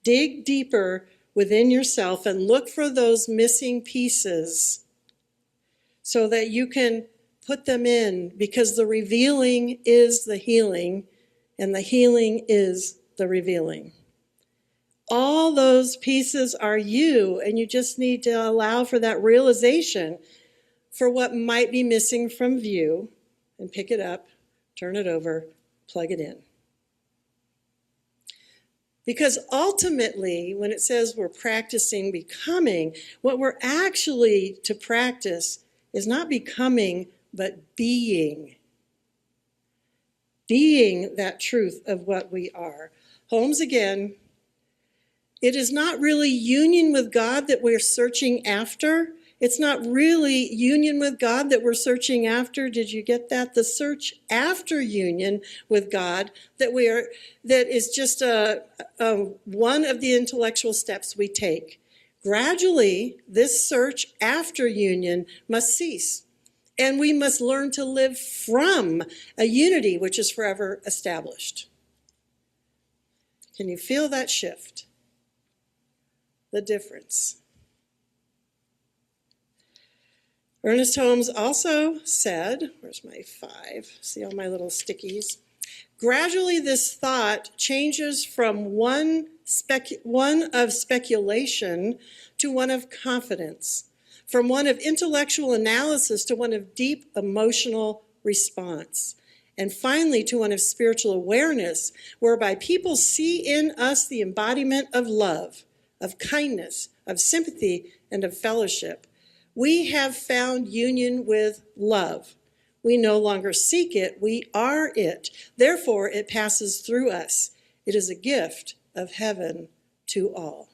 Dig deeper within yourself and look for those missing pieces so that you can put them in, because the revealing is the healing, and the healing is the revealing. All those pieces are you, and you just need to allow for that realization for what might be missing from view, and pick it up, turn it over, plug it in. Because ultimately, when it says we're practicing becoming, what we're actually to practice is not becoming, but being. Being that truth of what we are. Holmes again. It is not really union with God that we're searching after. It's not really union with God that we're searching after. Did you get that? The search after union with God that is just one of the intellectual steps we take. Gradually, this search after union must cease, and we must learn to live from a unity which is forever established. Can you feel that shift? The difference. Ernest Holmes also said, where's my 5? See all my little stickies? Gradually, this thought changes from one of speculation to one of confidence, from one of intellectual analysis to one of deep emotional response, and finally to one of spiritual awareness, whereby people see in us the embodiment of love, of kindness, of sympathy, and of fellowship. We have found union with love. We no longer seek it, we are it. Therefore, it passes through us. It is a gift of heaven to all.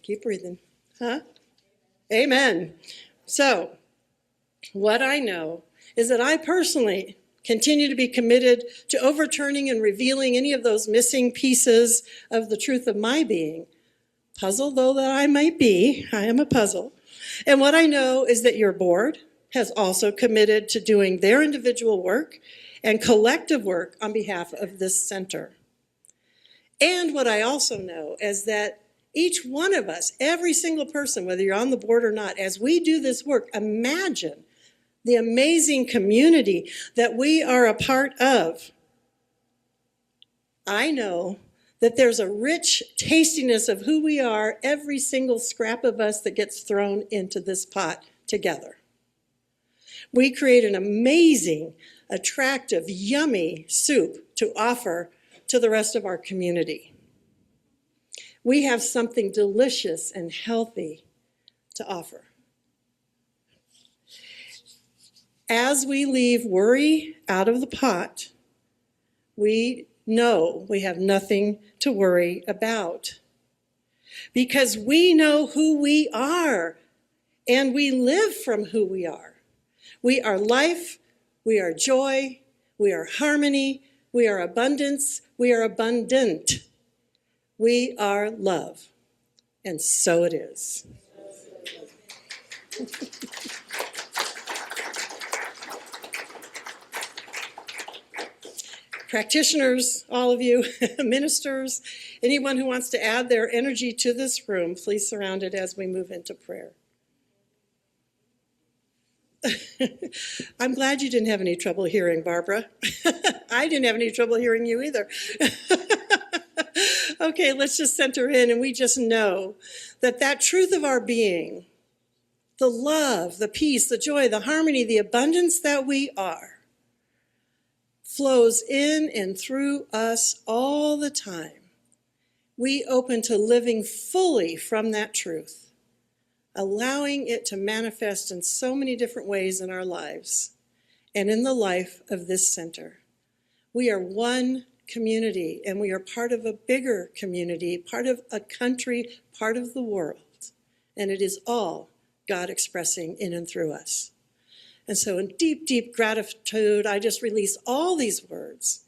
Keep breathing. Huh? Amen. So, what I know is that I personally continue to be committed to overturning and revealing any of those missing pieces of the truth of my being. Puzzle though that I might be, I am a puzzle. And what I know is that your board has also committed to doing their individual work and collective work on behalf of this center. And what I also know is that each one of us, every single person, whether you're on the board or not, as we do this work, imagine the amazing community that we are a part of. I know that there's a rich tastiness of who we are, every single scrap of us that gets thrown into this pot together. We create an amazing, attractive, yummy soup to offer to the rest of our community. We have something delicious and healthy to offer. As we leave worry out of the pot, we know we have nothing to worry about. Because we know who we are, and we live from who we are. We are life, we are joy, we are harmony, we are abundance, we are abundant. We are love, and so it is. Practitioners, all of you, ministers, anyone who wants to add their energy to this room, please surround it as we move into prayer. I'm glad you didn't have any trouble hearing, Barbara. I didn't have any trouble hearing you either. Okay, let's just center in, and we just know that that truth of our being, the love, the peace, the joy, the harmony, the abundance that we are, flows in and through us all the time. We open to living fully from that truth, allowing it to manifest in so many different ways in our lives and in the life of this center. We are one community, and we are part of a bigger community, part of a country, part of the world. And it is all God expressing in and through us. And so in deep, deep gratitude, I just release all these words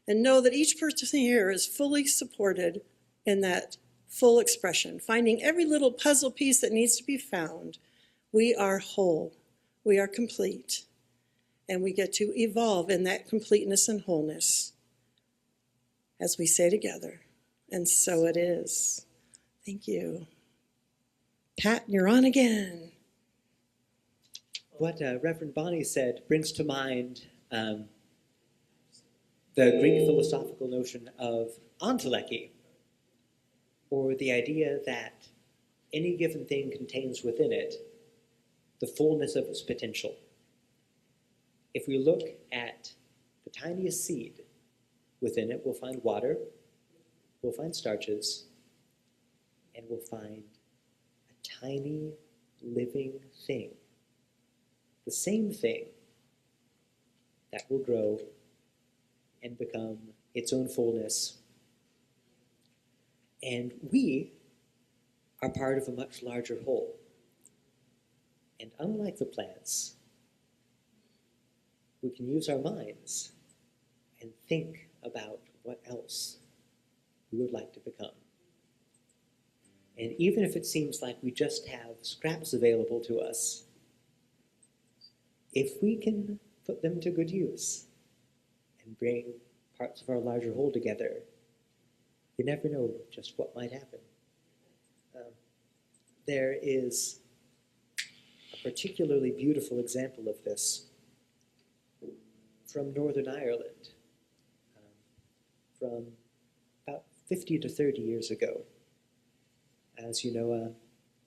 and know that each person here is fully supported in that full expression, finding every little puzzle piece that needs to be found. We are whole, we are complete, and we get to evolve in that completeness and wholeness as we say together, and so it is. Thank you. Pat, you're on again. What Reverend Bonnie said brings to mind the Greek philosophical notion of ontology, or the idea that any given thing contains within it the fullness of its potential. If we look at the tiniest seed, within it we'll find water, we'll find starches, and we'll find a tiny living thing. The same thing that will grow and become its own fullness. And we are part of a much larger whole. And unlike the plants, we can use our minds and think about what else we would like to become. And even if it seems like we just have scraps available to us, if we can put them to good use and bring parts of our larger whole together, you never know just what might happen. There is a particularly beautiful example of this from Northern Ireland, from about 50 to 30 years ago. As you know,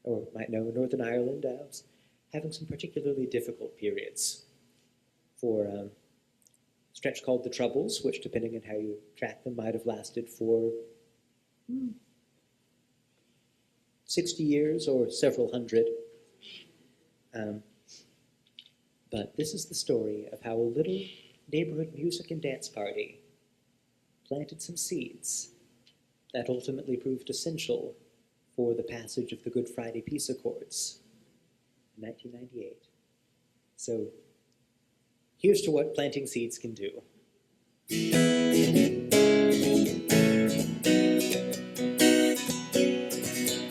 or might know, Northern Ireland was having some particularly difficult periods for stretch called the Troubles, which, depending on how you track them, might have lasted for 60 years or several hundred. But this is the story of how a little neighborhood music and dance party planted some seeds that ultimately proved essential for the passage of the Good Friday Peace Accords in 1998. So here's to what planting seeds can do.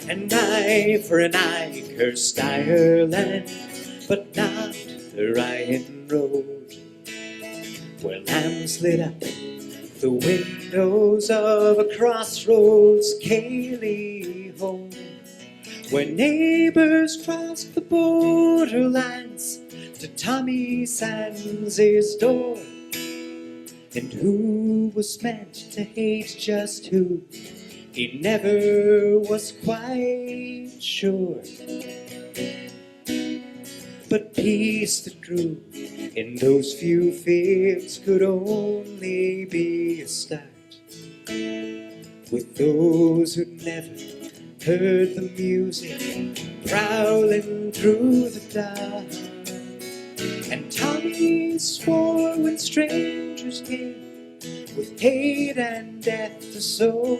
An eye for an eye, cursed Ireland, but not the Ryan Road, where lambs lit up the windows of a crossroads Cayley home, where neighbors crossed the borderlands to Tommy Sands' door, and who was meant to hate just who, he never was quite sure. But peace that grew in those few fields could only be a start, with those who'd never heard the music prowling through the dark. And Tommy swore when strangers came with hate and death to sow,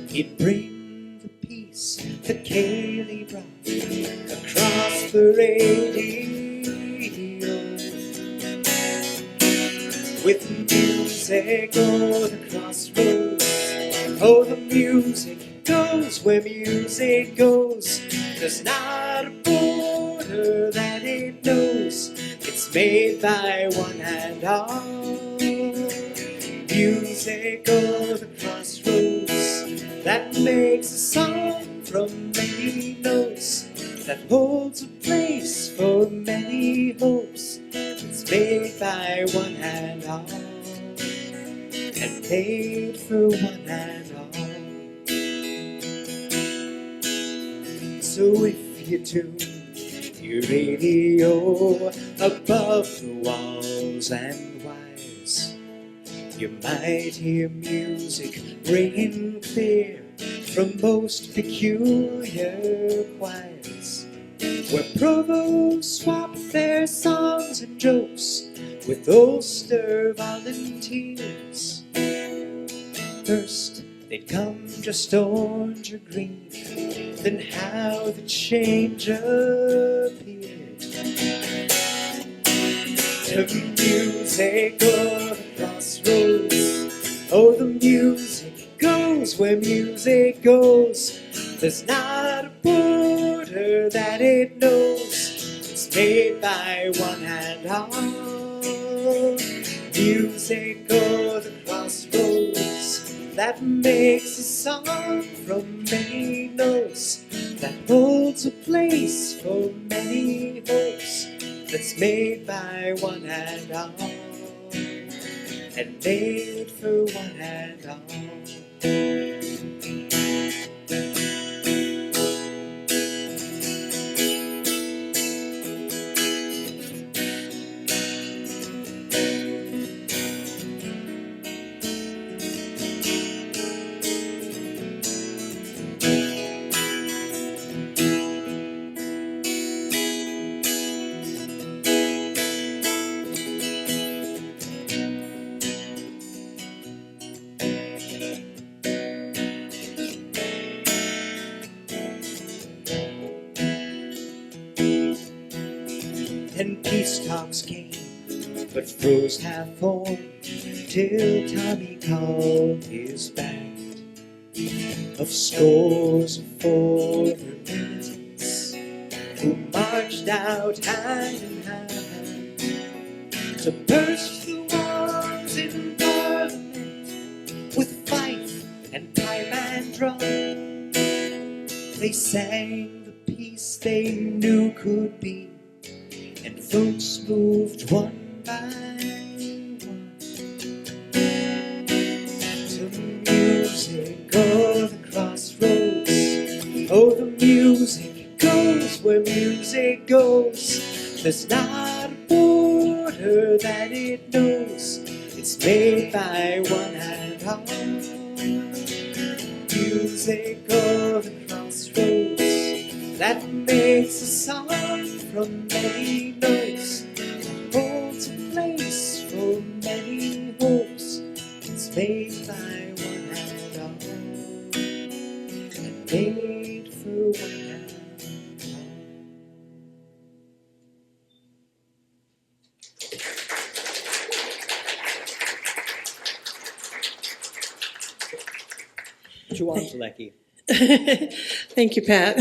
he'd bring the peace that Cayley brought across the radio. With music o'er the crossroads, oh, the music goes where music goes. There's not a border that it knows. It's made by one and all. Music o'er the crossroads that makes a song from many notes, that holds a place for many hopes. It's made by one and all, and made for one and all. So if you tune your radio above the walls and wires, you might hear music ringing clear from most peculiar choirs, where provosts swap their songs and jokes with Ulster volunteers. First they'd come just orange or green, then how the change appeared. To music o'er the crossroads, oh, the music goes where music goes. There's not a border that it knows. It's made by one and all. Music o'er the crossroads that makes a song from many notes, that holds a place for many hopes. That's made by one and all, and made for one and all. And peace talks came, but froze half formed, till Tommy called his band of scores of former militants, who marched out hand in hand to burst the walls in Parliament with fife and pipe and drum. They sang the peace they knew could be, and folks moved one by one to music o'er the crossroads. Oh, the music goes where music goes. There's not a border better that it knows it's made by one and all. Music of the crossroads that makes a song from many notes, holds a place for many hopes. It's made by one and all, and made for one and all. Lecky. Thank you, Pat.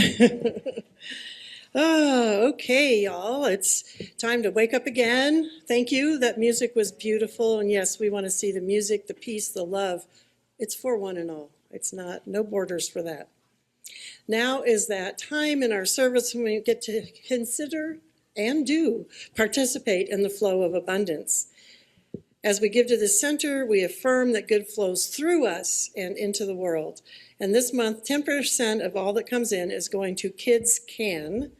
Oh, okay, y'all. It's time to wake up again. Thank you. That music was beautiful. And yes, we want to see the music, the peace, the love. It's for one and all. It's not, no borders for that. Now is that time in our service when we get to consider and do participate in the flow of abundance. As we give to the center, we affirm that good flows through us and into the world. And this month, 10% of all that comes in is going to Kids Can.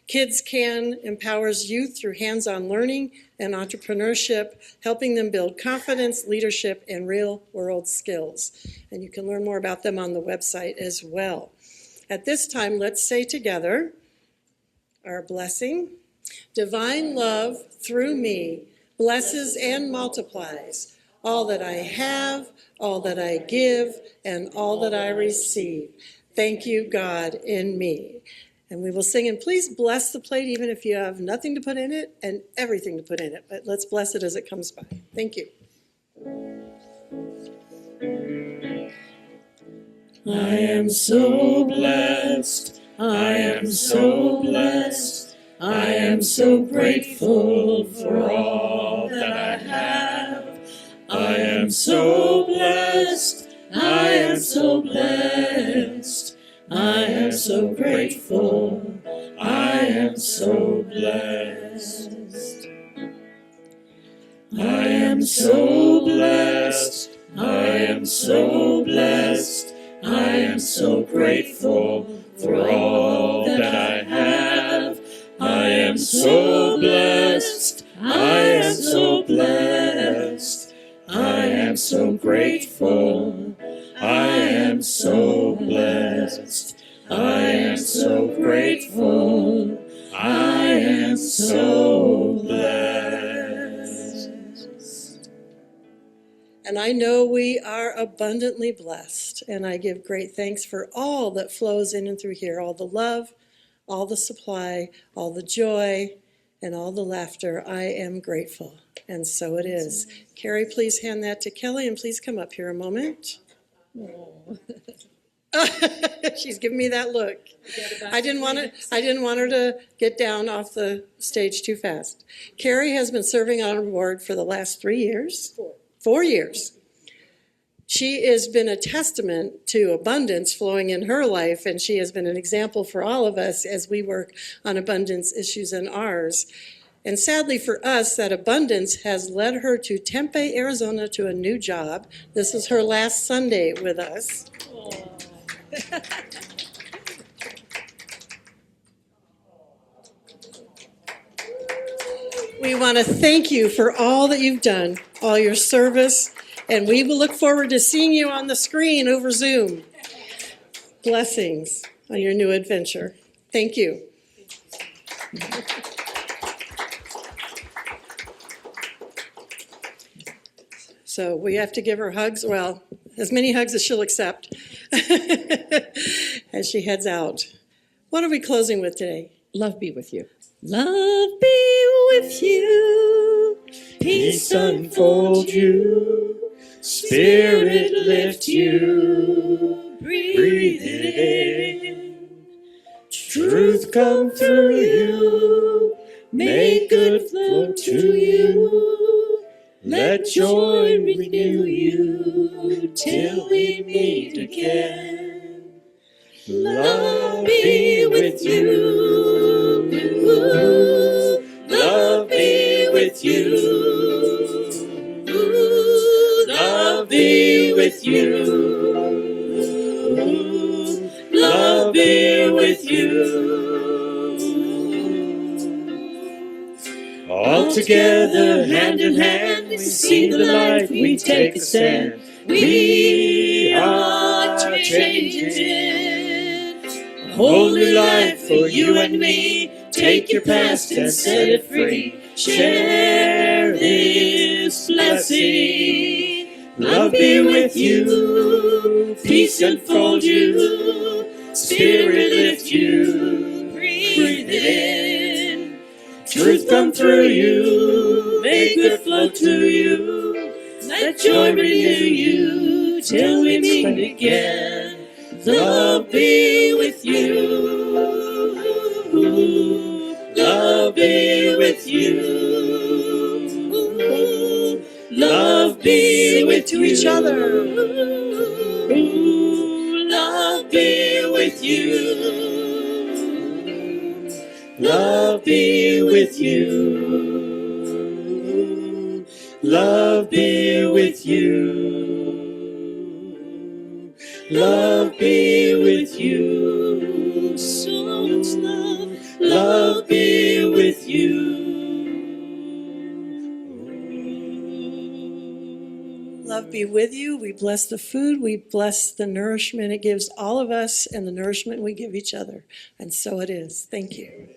Kids Can empowers youth through hands-on learning and entrepreneurship, helping them build confidence, leadership, and real-world skills. And you can learn more about them on the website as well. At this time, let's say together our blessing. Divine love through me blesses and multiplies all that I have, all that I give, and all that I receive. Thank you, God, in me. And we will sing, and please bless the plate even if you have nothing to put in it and everything to put in it. But let's bless it as it comes by. Thank you. I am so blessed. I am so blessed. I am so grateful for all that I have. I am so blessed. I am so blessed. I am so grateful. I am so blessed. I am so blessed. I am so blessed. I am so grateful for all that I have. I am so blessed. I am so blessed. I am so grateful. I am so blessed. I am so grateful. I am so blessed. And I know we are abundantly blessed, and I give great thanks for all that flows in and through here, all the love, all the supply, all the joy, and all the laughter. I am grateful, and so it is. Carrie, please hand that to Kelly, and please come up here a moment. She's giving me that look. I didn't want her to get down off the stage too fast. Carrie has been serving on a board for the last 3 years. 4 years. She has been a testament to abundance flowing in her life, and she has been an example for all of us as we work on abundance issues in ours. And sadly for us, that abundance has led her to Tempe, Arizona, to a new job. This is her last Sunday with us. We want to thank you for all that you've done, all your service, and we will look forward to seeing you on the screen over Zoom. Blessings on your new adventure. Thank you. So we have to give her hugs, well, as many hugs as she'll accept as she heads out. What are we closing with today? Love be with you. Love be with you. Peace unfold you. Spirit lift you. Breathe it in. Truth come through you. Make good flow to you. Let joy renew you till we meet again. Love be with you. Love be with you. Love be with you. Love be with you. All together. Together, hand in hand, we see the light, we take a stand. We are changing a whole new life for you and me. Take your past and set it free. Share this blessing. Love be with you. Peace enfold you. Spirit lift you. Breathe in. Truth come through you. May good flow to you. Let joy renew you till we meet again. Love be with you. Love be with you. Love be with each other. Love be with you. Love be with you. Love be with you. Love be with you. So much love. Love be with you. Love be with you. We bless the food. We bless the nourishment it gives all of us and the nourishment we give each other. And so it is. Thank you.